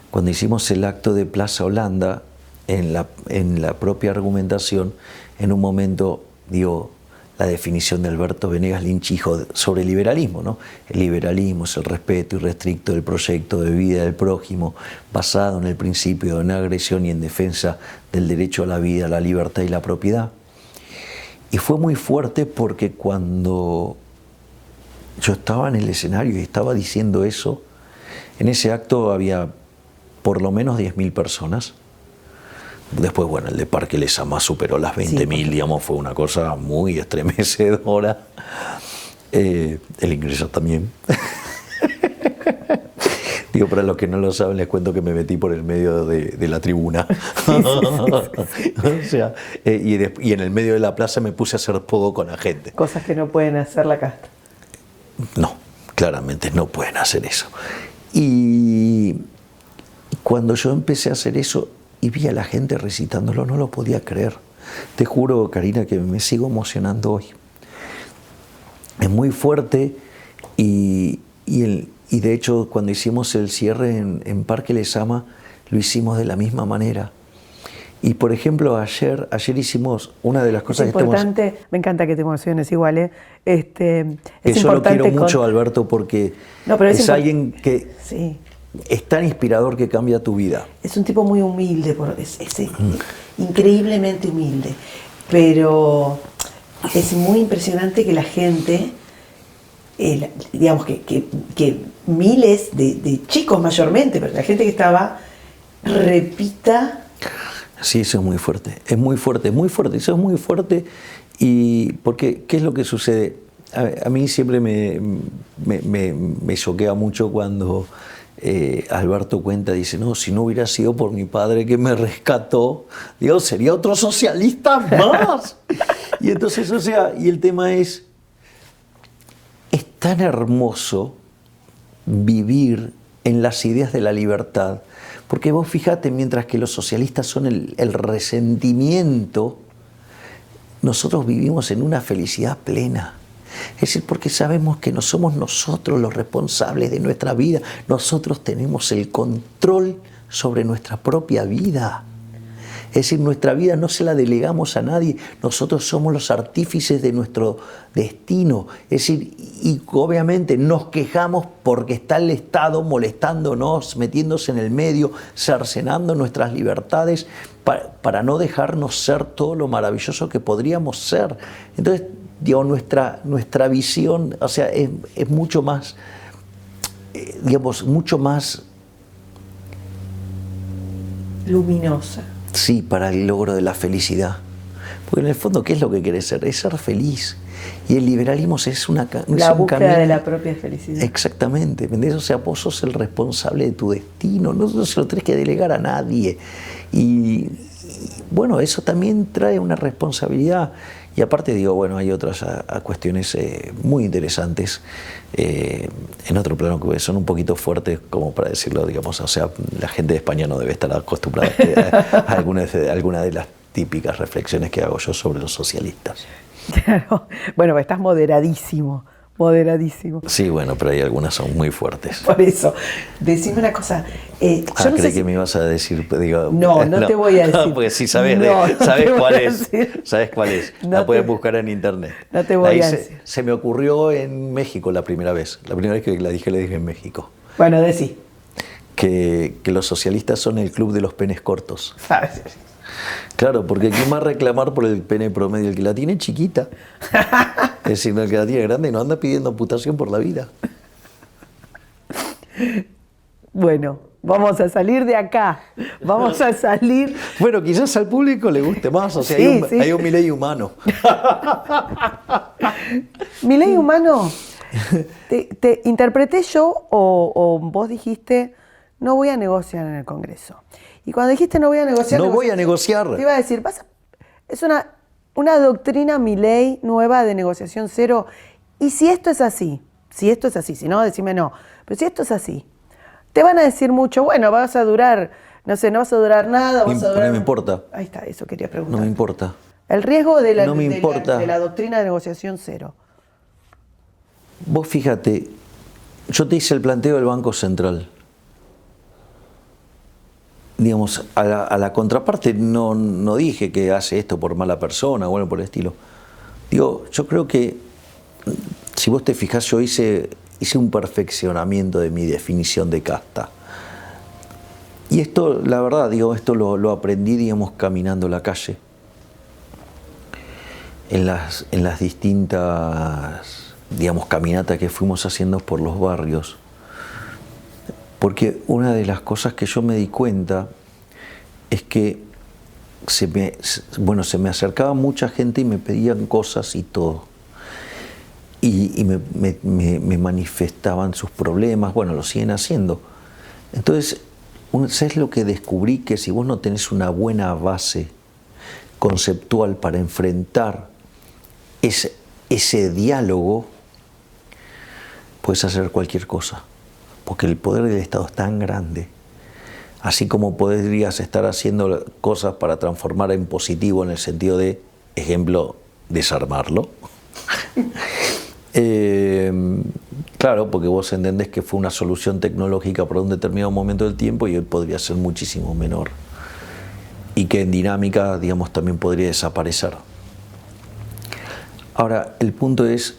cuando hicimos el acto de Plaza Holanda, en la propia argumentación, en un momento digo la definición de Alberto Venegas Lynch, hijo, sobre el liberalismo, ¿no? El liberalismo es el respeto irrestricto del proyecto de vida del prójimo, basado en el principio de no agresión y en defensa del derecho a la vida, la libertad y la propiedad. Y fue muy fuerte porque cuando yo estaba en el escenario y estaba diciendo eso, en ese acto había por lo menos 10.000 personas. Después, bueno, el de Parque Lezama superó las 20.000, digamos, fue una cosa muy estremecedora. El ingreso también. Digo, para los que no lo saben, les cuento que me metí por el medio de la tribuna. O sea, y en el medio de la plaza me puse a hacer pogo con la gente. Cosas que no pueden hacer la casta. No, claramente no pueden hacer eso. Y cuando yo empecé a hacer eso y vi a la gente recitándolo, no lo podía creer. Te juro, Karina, que me sigo emocionando hoy. Es muy fuerte y de hecho cuando hicimos el cierre en Parque Lezama lo hicimos de la misma manera. Y por ejemplo ayer hicimos una de las cosas es importante, me encanta que te emociones igual, es yo lo quiero mucho, Alberto, porque es alguien que es tan inspirador que cambia tu vida. Es un tipo muy humilde, increíblemente humilde, pero es muy impresionante que la gente, digamos que miles de chicos mayormente, pero la gente que estaba, repita. Sí, eso es muy fuerte, es muy fuerte, eso es muy fuerte. Y porque, ¿qué es lo que sucede? A mí siempre me choquea mucho cuando Alberto cuenta, dice, no, si no hubiera sido por mi padre que me rescató, digo, sería otro socialista más. Y entonces, o sea, y el tema es tan hermoso vivir en las ideas de la libertad, porque vos fíjate, mientras que los socialistas son el resentimiento, nosotros vivimos en una felicidad plena. Es decir, porque sabemos que no somos nosotros los responsables de nuestra vida, nosotros tenemos el control sobre nuestra propia vida. Es decir, nuestra vida no se la delegamos a nadie, nosotros somos los artífices de nuestro destino. Es decir, y obviamente nos quejamos porque está el Estado molestándonos, metiéndose en el medio, cercenando nuestras libertades para no dejarnos ser todo lo maravilloso que podríamos ser. Entonces, digo, nuestra visión, o sea, es mucho más, digamos, mucho más luminosa. Sí, para el logro de la felicidad. Porque en el fondo, ¿qué es lo que querés ser? Es ser feliz. Y el liberalismo es un búsqueda de la propia felicidad. Exactamente. ¿Entendés? O sea, vos sos el responsable de tu destino. No se lo tenés que delegar a nadie. Y bueno, eso también trae una responsabilidad. Y aparte digo, bueno, hay otras cuestiones muy interesantes en otro plano que son un poquito fuertes, como para decirlo, digamos, o sea, la gente de España no debe estar acostumbrada a alguna de las típicas reflexiones que hago yo sobre los socialistas. Claro, bueno, estás moderadísimo. Sí, bueno, pero hay algunas son muy fuertes. Por eso, decime una cosa. Yo no creí que me ibas a decir, digo, no te voy a decir. No, porque sí sabes, sabes cuál es. La puedes buscar en internet. No te voy a decir. Se me ocurrió en México la primera vez que la dije en México. Bueno, decí. Que los socialistas son el club de los penes cortos. ¿Sabes? Claro, porque ¿quién va a reclamar por el pene promedio? El que la tiene chiquita. Es decir, el que la tiene grande no anda pidiendo amputación por la vida. Bueno, vamos a salir de acá. Vamos a salir. Bueno, quizás al público le guste más. O sea, sí, hay un Milei humano. ¿Milei humano? ¿Te interpreté yo o vos dijiste no voy a negociar en el Congreso? Y cuando dijiste no voy a negociar... No voy a negociar. Te iba a decir, es una doctrina Milei nueva de negociación cero. Y si esto es así, si no, decime no. Pero si esto es así, te van a decir mucho, bueno, vas a durar, no vas a durar nada, vas a durar... No me importa. Ahí está, eso quería preguntar. No me importa. El riesgo de la doctrina de negociación cero. Vos fíjate, yo te hice el planteo del Banco Central. Digamos, a la contraparte no dije que hace esto por mala persona o algo por el estilo. Digo, yo creo que, si vos te fijás, yo hice un perfeccionamiento de mi definición de casta. Y esto, la verdad, digo, esto lo aprendí, digamos, caminando la calle. en las distintas, digamos, caminatas que fuimos haciendo por los barrios. Porque una de las cosas que yo me di cuenta es que se me acercaba mucha gente y me pedían cosas y todo. Y me manifestaban sus problemas, bueno, lo siguen haciendo. Entonces, ¿sabes lo que descubrí? Que si vos no tenés una buena base conceptual para enfrentar ese diálogo, puedes hacer cualquier cosa. Porque el poder del Estado es tan grande. Así como podrías estar haciendo cosas para transformar en positivo en el sentido de, ejemplo, desarmarlo. Claro, porque vos entendés que fue una solución tecnológica para un determinado momento del tiempo y hoy podría ser muchísimo menor. Y que en dinámica, digamos, también podría desaparecer. Ahora, el punto es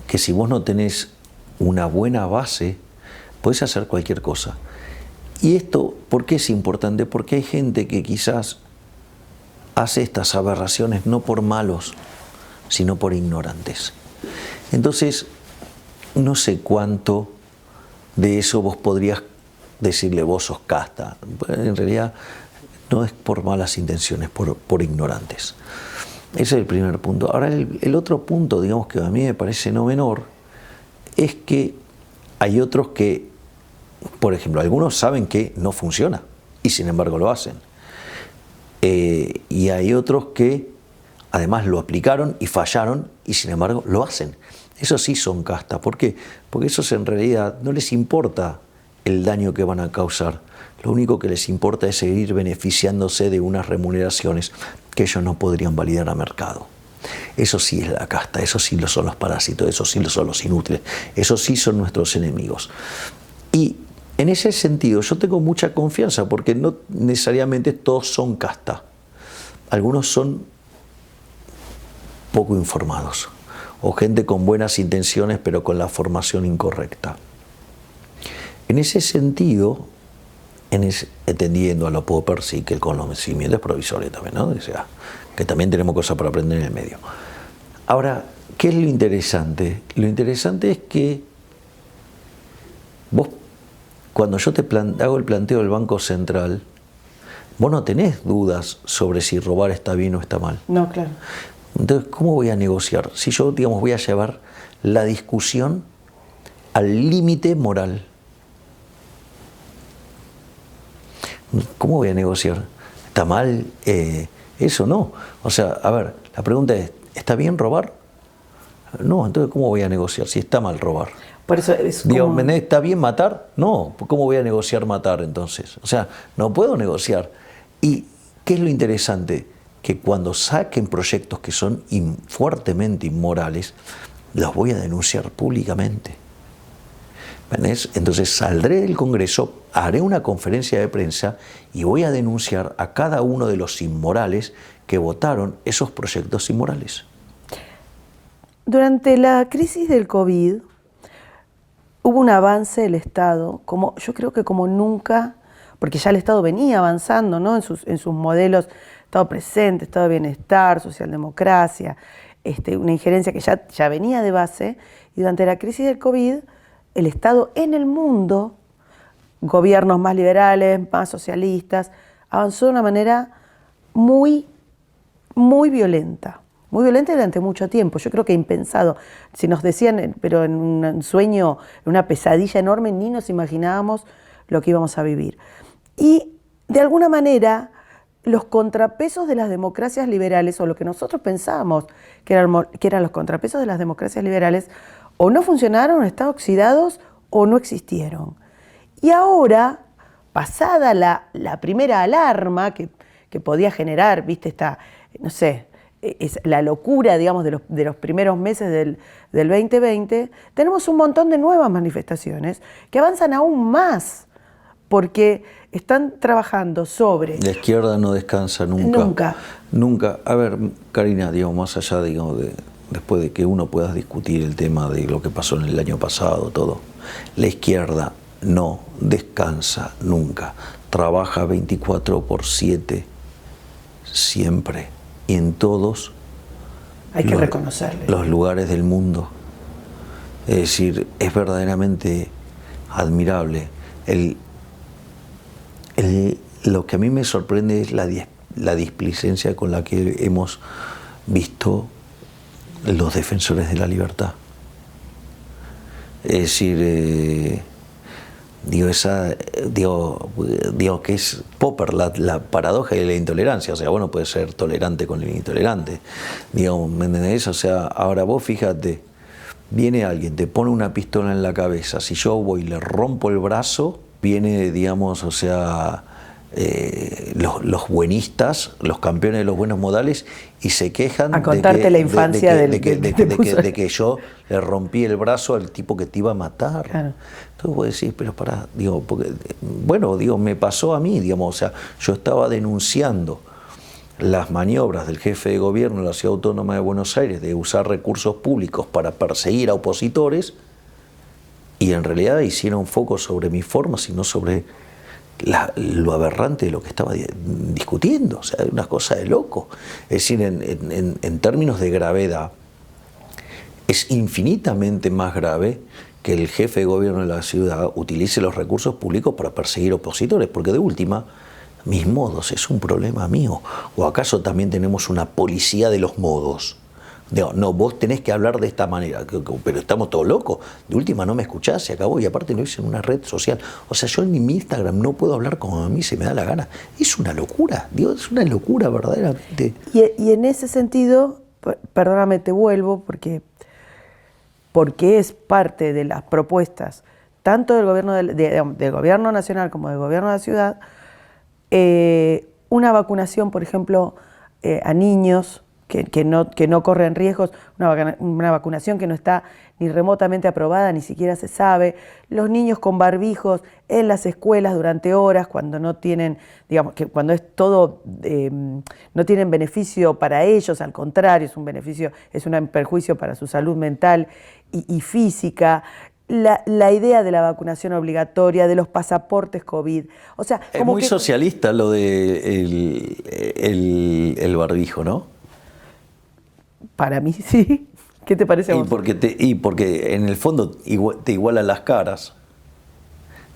que si vos no tenés una buena base, podés hacer cualquier cosa. Y esto, ¿por qué es importante? Porque hay gente que quizás hace estas aberraciones no por malos, sino por ignorantes. Entonces, no sé cuánto de eso vos podrías decirle, vos sos casta. En realidad, no es por malas intenciones, por ignorantes. Ese es el primer punto. Ahora, el otro punto, digamos, que a mí me parece no menor, es que hay otros que, por ejemplo, algunos saben que no funciona y sin embargo lo hacen. Y hay otros que además lo aplicaron y fallaron y sin embargo lo hacen. Esos sí son casta. ¿Por qué? Porque esos en realidad no les importa el daño que van a causar. Lo único que les importa es seguir beneficiándose de unas remuneraciones que ellos no podrían validar a mercado. Eso sí es la casta, eso sí lo son los parásitos, eso sí lo son los inútiles, esos sí son nuestros enemigos. Y en ese sentido yo tengo mucha confianza porque no necesariamente todos son casta. Algunos son poco informados o gente con buenas intenciones pero con la formación incorrecta. En ese sentido, entendiendo a lo Popper, sí que el conocimiento es provisorio también, ¿no? O sea, que también tenemos cosas para aprender en el medio. Ahora, ¿qué es lo interesante? Lo interesante es que vos, cuando yo te hago el planteo del Banco Central, vos no tenés dudas sobre si robar está bien o está mal. No, claro. Entonces, ¿cómo voy a negociar? Si yo, digamos, voy a llevar la discusión al límite moral. ¿Cómo voy a negociar? ¿Está mal? Eso no. O sea, a ver, la pregunta es, ¿está bien robar? No, entonces ¿cómo voy a negociar si está mal robar? Por eso es como... Digo, ¿está bien matar? No, ¿cómo voy a negociar matar entonces? O sea, no puedo negociar. ¿Y qué es lo interesante? Que cuando saquen proyectos que son fuertemente inmorales, los voy a denunciar públicamente. ¿Ves? Entonces saldré del Congreso, haré una conferencia de prensa y voy a denunciar a cada uno de los inmorales que votaron esos proyectos inmorales. Durante la crisis del COVID hubo un avance del Estado, yo creo que como nunca, porque ya el Estado venía avanzando, ¿no? en sus modelos, Estado presente, Estado de bienestar, socialdemocracia, una injerencia que ya venía de base, y durante la crisis del COVID, el Estado en el mundo, gobiernos más liberales, más socialistas, avanzó de una manera muy, muy violenta durante mucho tiempo. Yo creo que impensado. Si nos decían, pero en un sueño, en una pesadilla enorme, ni nos imaginábamos lo que íbamos a vivir. Y de alguna manera, los contrapesos de las democracias liberales, o lo que nosotros pensábamos que eran los contrapesos de las democracias liberales, o no funcionaron, o están oxidados, o no existieron. Y ahora, pasada la primera alarma que podía generar, viste, la locura, digamos, de los primeros meses del 2020, tenemos un montón de nuevas manifestaciones que avanzan aún más, porque están trabajando sobre... La izquierda no descansa nunca. Nunca. Nunca. A ver, Karina, digamos, más allá, digamos, después de que uno pueda discutir el tema de lo que pasó en el año pasado, todo, la izquierda no descansa nunca. Trabaja 24/7, siempre. Y en todos Hay que reconocerle. Los lugares del mundo. Es decir, es verdaderamente admirable. Lo que a mí me sorprende es la displicencia con la que hemos visto los defensores de la libertad. Es decir, digo que es Popper, la paradoja de la intolerancia. O sea, vos no puedes ser tolerante con el intolerante. Digo, ¿me entendés? O sea, ahora vos fíjate, viene alguien, te pone una pistola en la cabeza, si yo voy y le rompo el brazo, viene, digamos, o sea, los buenistas, los campeones de los buenos modales, y se quejan a contarte la infancia de que yo le rompí el brazo al tipo que te iba a matar. Claro. Entonces vos decís, pero pará, me pasó a mí, digamos, o sea, yo estaba denunciando las maniobras del jefe de gobierno de la Ciudad Autónoma de Buenos Aires de usar recursos públicos para perseguir a opositores, y en realidad hicieron foco sobre mis formas y no sobre lo aberrante de lo que estaba discutiendo. O sea, una cosa de loco. Es decir, en términos de gravedad, es infinitamente más grave que el jefe de gobierno de la ciudad utilice los recursos públicos para perseguir opositores, porque de última, mis modos es un problema mío. ¿O acaso también tenemos una policía de los modos? No, vos tenés que hablar de esta manera, pero estamos todos locos. De última no me escuchás, se acabó, y aparte lo hice en una red social. O sea, yo en mi Instagram no puedo hablar como a mí se me da la gana. Es una locura, es una locura verdaderamente. Y en ese sentido, perdóname, te vuelvo, porque es parte de las propuestas, tanto del gobierno del gobierno nacional como del gobierno de la ciudad, una vacunación, por ejemplo, a niños que no corren riesgos, una vacunación que no está ni remotamente aprobada, ni siquiera se sabe, los niños con barbijos en las escuelas durante horas, cuando no tienen, digamos, que cuando es todo, no tienen beneficio para ellos, al contrario, es un perjuicio para su salud mental y física. La idea de la vacunación obligatoria, de los pasaportes COVID. O sea, es muy socialista lo de el barbijo, ¿no? Para mí sí. ¿Qué te parece a vos? Porque en el fondo te igualan las caras,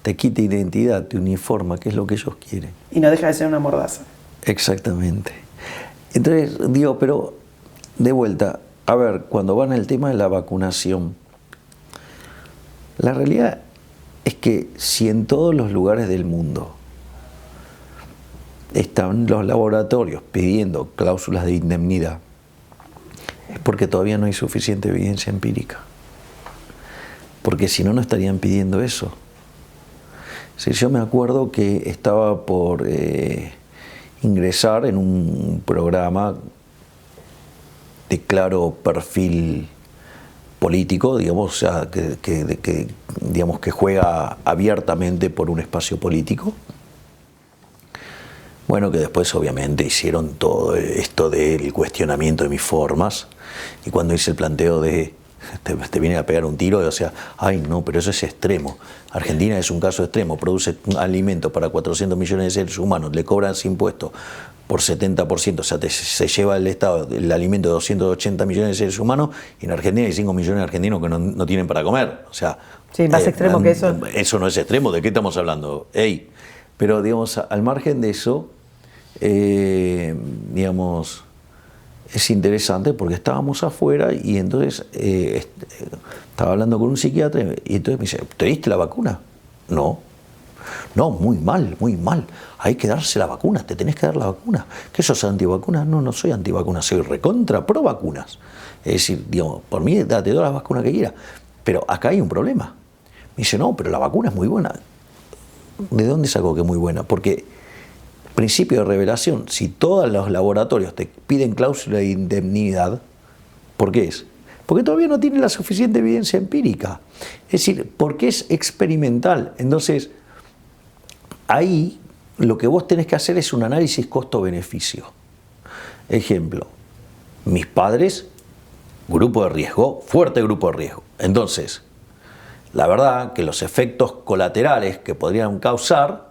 te quita identidad, te uniforma, que es lo que ellos quieren. Y no deja de ser una mordaza. Exactamente. Entonces, pero de vuelta, a ver, cuando van al tema de la vacunación, la realidad es que si en todos los lugares del mundo están los laboratorios pidiendo cláusulas de indemnidad, es porque todavía no hay suficiente evidencia empírica. Porque si no, no estarían pidiendo eso. Si yo me acuerdo que estaba por ingresar en un programa de claro perfil político, digamos, o sea, digamos que juega abiertamente por un espacio político. Bueno, que después obviamente hicieron todo esto del cuestionamiento de mis formas, y cuando hice el planteo de te viene a pegar un tiro, o sea, ay no, pero eso es extremo. Argentina es un caso extremo, produce alimento para 400 millones de seres humanos, le cobran impuestos por 70%, o sea, se lleva el Estado el alimento de 280 millones de seres humanos, y en Argentina hay 5 millones de argentinos que no tienen para comer. O sea, sí, más extremo que eso. Eso no es extremo, ¿de qué estamos hablando? Pero digamos, al margen de eso, digamos, es interesante porque estábamos afuera y entonces estaba hablando con un psiquiatra y entonces me dice, ¿te diste la vacuna? No, muy mal, hay que darse la vacuna, te tenés que dar la vacuna. ¿Qué sos antivacunas? No soy antivacunas, soy recontra pro vacunas. Es decir, digamos, por mí date todas las vacunas que quieras, pero acá hay un problema. Me dice, no, pero la vacuna es muy buena. ¿De dónde sacó que es muy buena? Porque principio de revelación, si todos los laboratorios te piden cláusula de indemnidad, ¿por qué es? Porque todavía no tienen la suficiente evidencia empírica. Es decir, porque es experimental. Entonces, ahí lo que vos tenés que hacer es un análisis costo-beneficio. Ejemplo, mis padres, grupo de riesgo, fuerte grupo de riesgo. Entonces, la verdad que los efectos colaterales que podrían causar,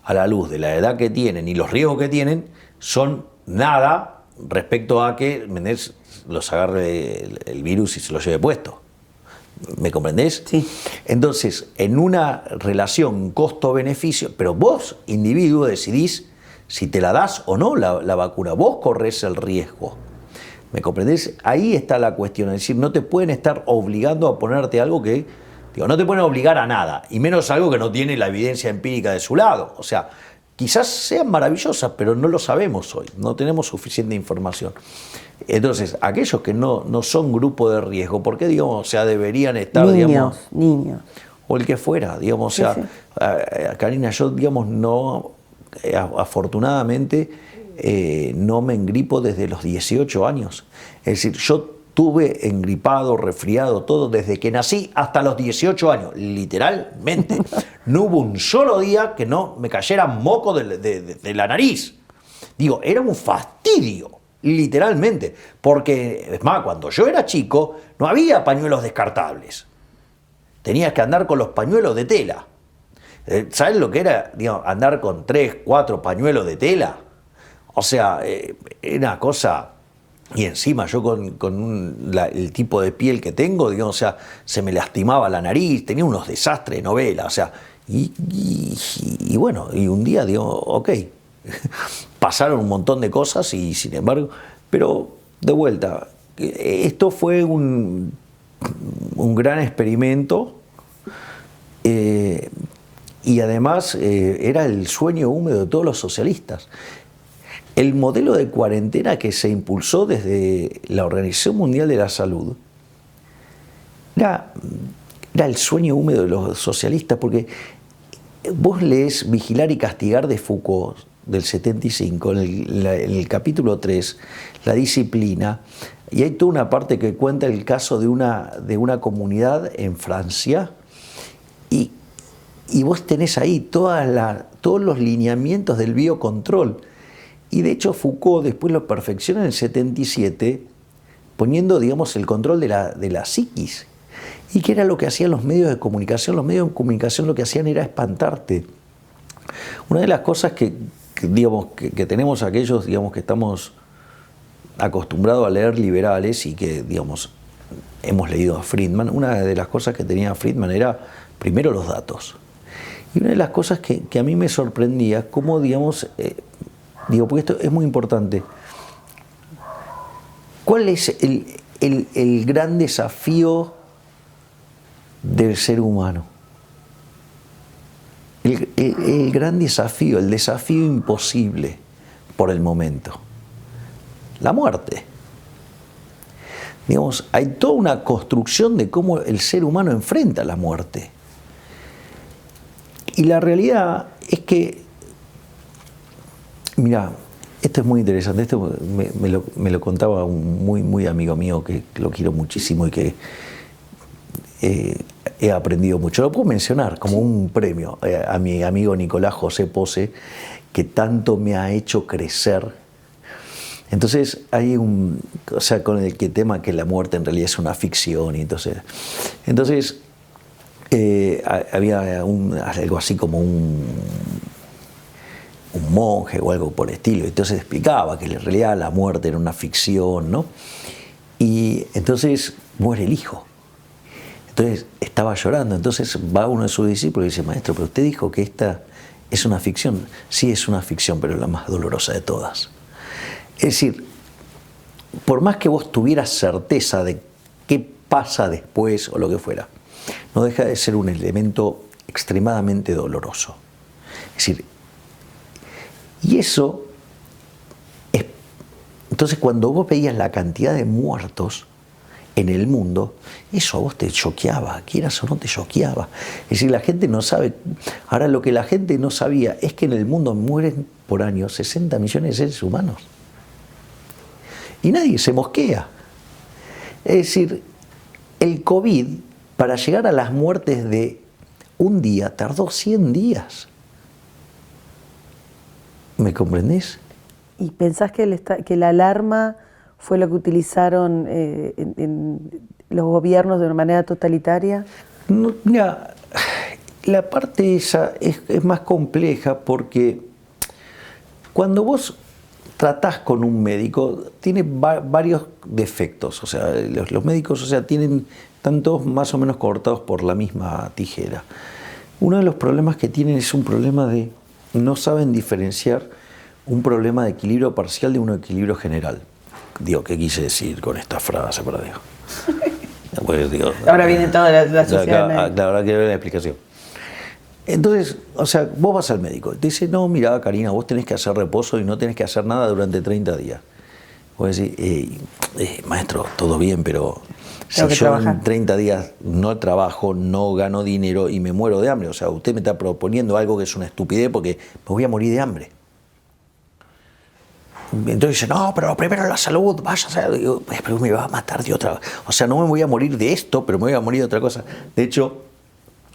a la luz de la edad que tienen y los riesgos que tienen, son nada respecto a que, ¿me entendés?, los agarre el virus y se lo lleve puesto. ¿Me comprendés? Sí. Entonces, en una relación costo-beneficio, pero vos, individuo, decidís si te la das o no la vacuna. Vos corres el riesgo. ¿Me comprendés? Ahí está la cuestión. Es decir, no te pueden estar obligando a ponerte algo que... Digo, no te pueden obligar a nada, y menos algo que no tiene la evidencia empírica de su lado. O sea, quizás sean maravillosas, pero no lo sabemos hoy. No tenemos suficiente información. Entonces, aquellos que no son grupo de riesgo, ¿por qué, digamos, o sea, deberían estar, niños. O el que fuera, digamos, o sea, Sí. Karina, yo, digamos, no, afortunadamente, no me engripo desde los 18 años. Es decir, yo tuve engripado, resfriado, todo desde que nací hasta los 18 años, literalmente. No hubo un solo día que no me cayera moco de la nariz. Digo, era un fastidio, literalmente. Porque, es más, cuando yo era chico, no había pañuelos descartables. Tenías que andar con los pañuelos de tela. ¿Sabes lo que era, digamos, andar con 3, 4 pañuelos de tela? O sea, era una cosa... Y encima yo con el tipo de piel que tengo, digamos, o sea, se me lastimaba la nariz, tenía unos desastres de novela, o sea, y bueno, y un día digo, ok, pasaron un montón de cosas y sin embargo, pero de vuelta, esto fue un gran experimento, y además era el sueño húmedo de todos los socialistas. El modelo de cuarentena que se impulsó desde la Organización Mundial de la Salud era el sueño húmedo de los socialistas, porque vos lees Vigilar y Castigar de Foucault, del 75, en el capítulo 3, la disciplina, y hay toda una parte que cuenta el caso de una comunidad en Francia, y vos tenés ahí todos los lineamientos del biocontrol. Y de hecho Foucault después lo perfecciona en el 77, poniendo, digamos, el control de la psiquis. ¿Y qué era lo que hacían los medios de comunicación? Los medios de comunicación lo que hacían era espantarte. Una de las cosas que tenemos aquellos, digamos, que estamos acostumbrados a leer liberales y que, digamos, hemos leído a Friedman, una de las cosas que tenía Friedman era, primero, los datos. Y una de las cosas que a mí me sorprendía, cómo, digamos... porque esto es muy importante. ¿Cuál es el gran desafío del ser humano? El gran desafío, el desafío imposible por el momento. La muerte. Digamos, hay toda una construcción de cómo el ser humano enfrenta la muerte. Y la realidad es que, mirá, esto es muy interesante, esto me lo contaba un muy amigo mío que lo quiero muchísimo y que he aprendido mucho. Lo puedo mencionar como un premio a mi amigo Nicolás José Pose, que tanto me ha hecho crecer. Entonces hay con el tema que la muerte en realidad es una ficción, y entonces había algo así como un monje o algo por el estilo, entonces explicaba que en realidad la muerte era una ficción, ¿no? Y entonces muere el hijo. Entonces estaba llorando, entonces va uno de sus discípulos y dice: maestro, pero usted dijo que esta es una ficción. Sí, es una ficción, pero es la más dolorosa de todas. Es decir, por más que vos tuvieras certeza de qué pasa después o lo que fuera, no deja de ser un elemento extremadamente doloroso. Es decir, y eso es... Entonces, cuando vos veías la cantidad de muertos en el mundo, eso a vos te choqueaba, quieras o no te choqueaba. Es decir, la gente no sabe... Ahora, lo que la gente no sabía es que en el mundo mueren por año 60 millones de seres humanos. Y nadie se mosquea. Es decir, el COVID, para llegar a las muertes de un día, tardó 100 días. ¿Me comprendés? ¿Y pensás que la alarma fue lo que utilizaron en los gobiernos de una manera totalitaria? No, mira, la parte esa es más compleja, porque cuando vos tratás con un médico, tiene varios defectos. O sea, los médicos, o sea, están todos más o menos cortados por la misma tijera. Uno de los problemas que tienen es un problema de no saben diferenciar un problema de equilibrio parcial de un equilibrio general. Digo, ¿qué quise decir con esta frase? Para Dios. Pues, digo, Ahora viene toda la sociedad médica. Claro, ahora quiero ver la explicación. Entonces, o sea, vos vas al médico, te dice, no, mira, Karina, vos tenés que hacer reposo y no tenés que hacer nada durante 30 días. Vos decís, maestro, todo bien, pero si yo en 30 días no trabajo, no gano dinero y me muero de hambre, o sea, usted me está proponiendo algo que es una estupidez porque me voy a morir de hambre. Entonces dice, no, pero primero la salud, váyase. Digo, pero me va a matar de otra. O sea, no me voy a morir de esto, pero me voy a morir de otra cosa. De hecho,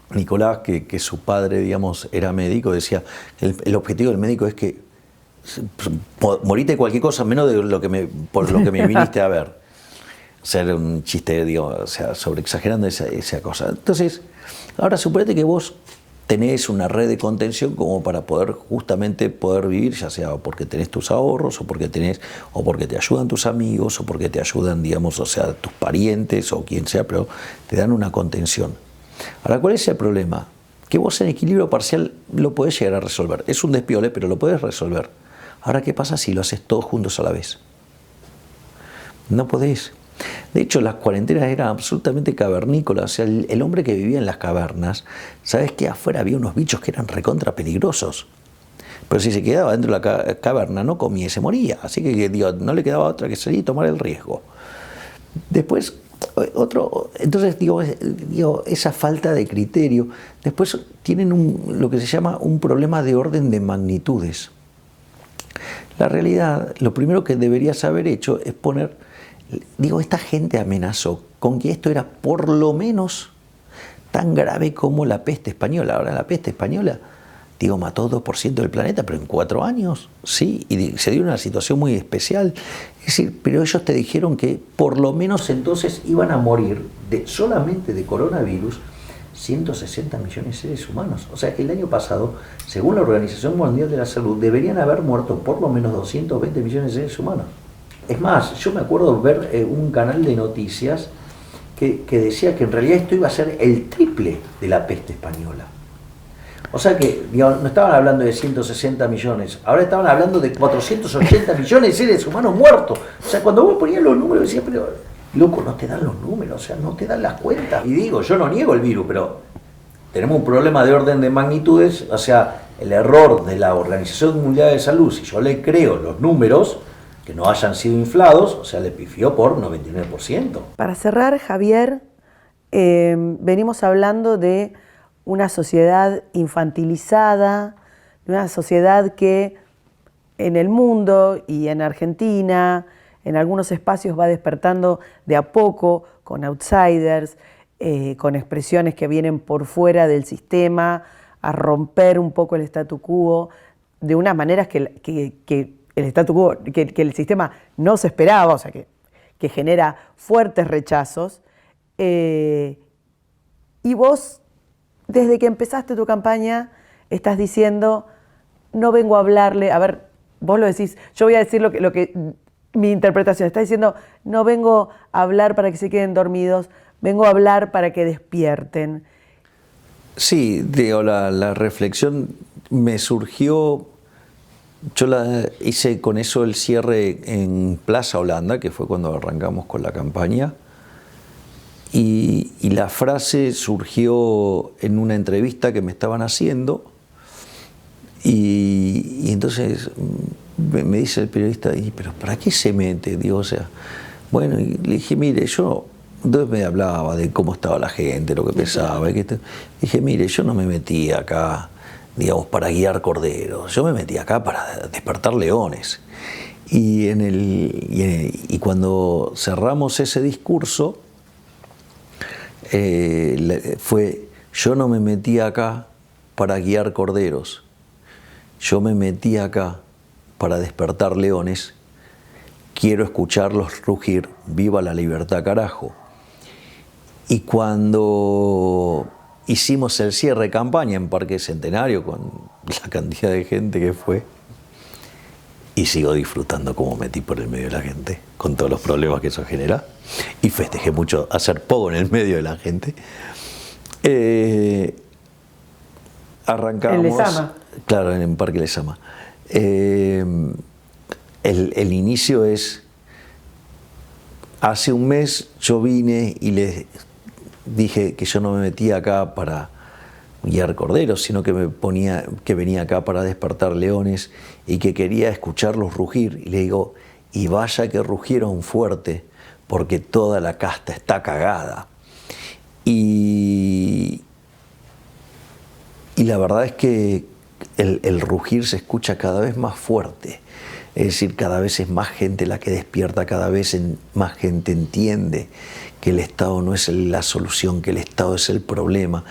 Nicolás, que su padre, digamos, era médico, decía, el objetivo del médico es que morite de cualquier cosa, menos de por lo que me viniste a ver. O sea, era un chiste, digo, o sea, sobreexagerando esa cosa. Entonces, ahora suponete que vos tenés una red de contención como para justamente poder vivir, ya sea porque tenés tus ahorros, o porque te ayudan tus amigos, o porque te ayudan, digamos, o sea, tus parientes, o quien sea, pero te dan una contención. Ahora, ¿cuál es el problema? Que vos en equilibrio parcial lo podés llegar a resolver. Es un despiole, pero lo podés resolver. Ahora, ¿qué pasa si lo haces todos juntos a la vez? No podés. De hecho, las cuarentenas eran absolutamente cavernícolas. O sea, el hombre que vivía en las cavernas, ¿sabes qué? Afuera había unos bichos que eran recontra peligrosos. Pero si se quedaba dentro de la caverna, no comía y se moría. Así que, digo, no le quedaba otra que salir y tomar el riesgo. Después, entonces, digo, esa falta de criterio. Después tienen lo que se llama un problema de orden de magnitudes. La realidad, lo primero que deberías haber hecho es esta gente amenazó con que esto era por lo menos tan grave como la peste española. Ahora, la peste española, mató 2% del planeta, pero en 4 años, sí, y se dio una situación muy especial. Es decir, pero ellos te dijeron que por lo menos entonces iban a morir solamente de coronavirus 160 millones de seres humanos. O sea que el año pasado, según la Organización Mundial de la Salud, deberían haber muerto por lo menos 220 millones de seres humanos. Es más, yo me acuerdo ver un canal de noticias que decía que en realidad esto iba a ser el triple de la peste española. O sea que no estaban hablando de 160 millones, ahora estaban hablando de 480 millones de seres humanos muertos. O sea, cuando vos ponías los números, decías, pero loco, no te dan los números, o sea, no te dan las cuentas. Y digo, yo no niego el virus, pero tenemos un problema de orden de magnitudes, o sea, el error de la Organización Mundial de Salud, si yo le creo los números, que no hayan sido inflados, o sea, le pifió por 99%. Para cerrar, Javier, venimos hablando de una sociedad infantilizada, de una sociedad que en el mundo y en Argentina, en algunos espacios va despertando de a poco, con outsiders, con expresiones que vienen por fuera del sistema, a romper un poco el statu quo, de unas maneras que el statu quo, que el sistema no se esperaba, o sea, que genera fuertes rechazos. Y vos, desde que empezaste tu campaña, estás diciendo, no vengo a hablarle, a ver, vos lo decís, yo voy a decir lo que mi interpretación, estás diciendo, no vengo a hablar para que se queden dormidos, vengo a hablar para que despierten. Sí, digo, la reflexión me surgió. Yo hice con eso el cierre en Plaza Holanda, que fue cuando arrancamos con la campaña, y la frase surgió en una entrevista que me estaban haciendo, y entonces me dice el periodista, pero ¿para qué se mete? Digo, o sea, bueno, y le dije, mire, entonces me hablaba de cómo estaba la gente, lo que pensaba, dije, mire, yo no me metí acá, digamos, para guiar corderos. Yo me metí acá para despertar leones. Y cuando cerramos ese discurso, yo no me metí acá para guiar corderos. Yo me metí acá para despertar leones. Quiero escucharlos rugir, viva la libertad, carajo. Y cuando hicimos el cierre de campaña en Parque Centenario con la cantidad de gente que fue, y sigo disfrutando como metí por el medio de la gente, con todos los problemas que eso genera. Y festejé mucho hacer poco en el medio de la gente. Arrancamos. En Lezama. Claro, en Parque Lezama. El inicio es. Hace un mes yo vine y les dije que yo no me metía acá para guiar corderos, sino que venía acá para despertar leones y que quería escucharlos rugir. Y le digo, y vaya que rugieron fuerte, porque toda la casta está cagada. Y la verdad es que el rugir se escucha cada vez más fuerte. Es decir, cada vez es más gente la que despierta, cada vez más gente entiende que el Estado no es la solución, que el Estado es el problema.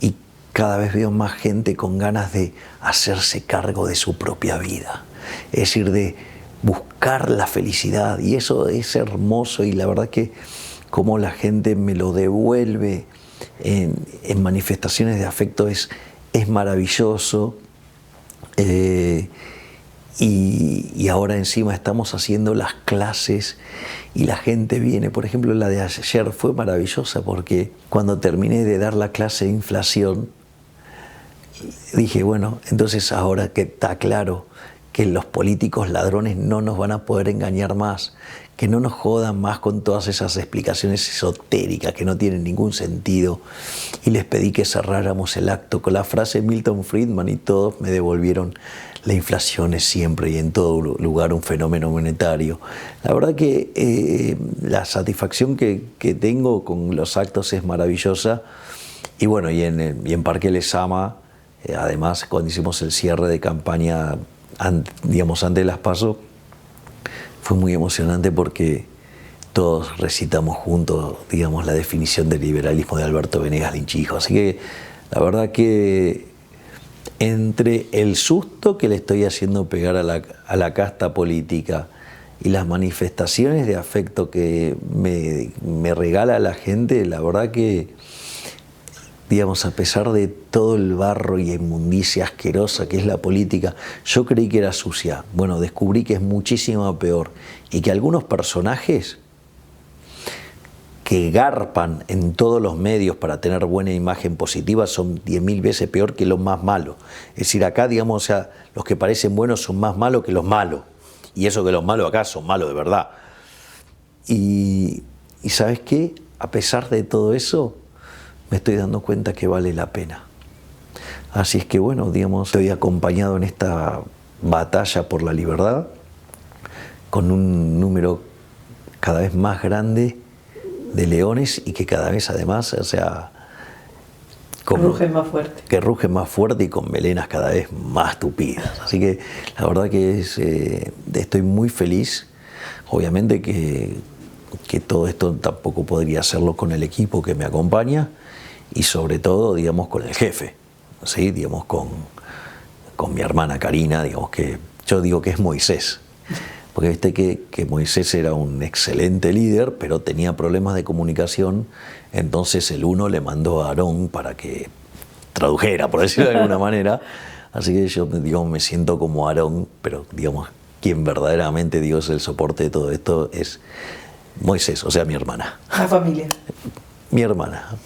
Y cada vez veo más gente con ganas de hacerse cargo de su propia vida. Es decir, de buscar la felicidad. Y eso es hermoso, y la verdad que como la gente me lo devuelve en manifestaciones de afecto es maravilloso. Y ahora encima estamos haciendo las clases y la gente viene. Por ejemplo, la de ayer fue maravillosa, porque cuando terminé de dar la clase de inflación, dije, bueno, entonces ahora que está claro que los políticos ladrones no nos van a poder engañar más, que no nos jodan más con todas esas explicaciones esotéricas que no tienen ningún sentido. Y les pedí que cerráramos el acto con la frase de Milton Friedman, y todos me devolvieron: la inflación es siempre y en todo lugar un fenómeno monetario. La verdad que la satisfacción que tengo con los actos es maravillosa. Y bueno, y en Parque Lezama, además, cuando hicimos el cierre de campaña, digamos, antes de las PASO, fue muy emocionante porque todos recitamos juntos, digamos, la definición del liberalismo de Alberto Venegas Linchijo. Así que la verdad que entre el susto que le estoy haciendo pegar a la casta política y las manifestaciones de afecto que me regala la gente, la verdad que, digamos, a pesar de todo el barro y inmundicia asquerosa que es la política, yo creí que era sucia. Bueno, descubrí que es muchísimo peor, y que algunos personajes que garpan en todos los medios para tener buena imagen positiva son 10.000 veces peor que los más malos. Es decir, acá, digamos, o sea, los que parecen buenos son más malos que los malos. Y eso que los malos acá son malos de verdad. Y ¿sabes qué? A pesar de todo eso, me estoy dando cuenta que vale la pena. Así es que, bueno, digamos, estoy acompañado en esta batalla por la libertad, con un número cada vez más grande de leones, y que cada vez, además, o sea, rugen más fuerte. Que rugen más fuerte y con melenas cada vez más tupidas. Así que la verdad que estoy muy feliz. Obviamente que todo esto tampoco podría hacerlo con el equipo que me acompaña, y sobre todo, digamos, con el jefe, ¿sí? Digamos, con mi hermana Karina, digamos, que yo digo que es Moisés. Porque viste que Moisés era un excelente líder, pero tenía problemas de comunicación. Entonces el uno le mandó a Aarón para que tradujera, por decirlo de alguna manera. Así que yo, digamos, me siento como Aarón, pero, digamos, quien verdaderamente, digo, es el soporte de todo esto es Moisés, o sea, mi hermana. La familia. Mi hermana.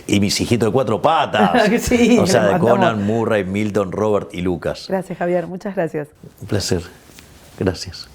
Y mis hijitos de 4 patas. Sí, o sea, de Conan, Murray, Milton, Robert y Lucas. Gracias, Javier. Muchas gracias. Un placer. Gracias.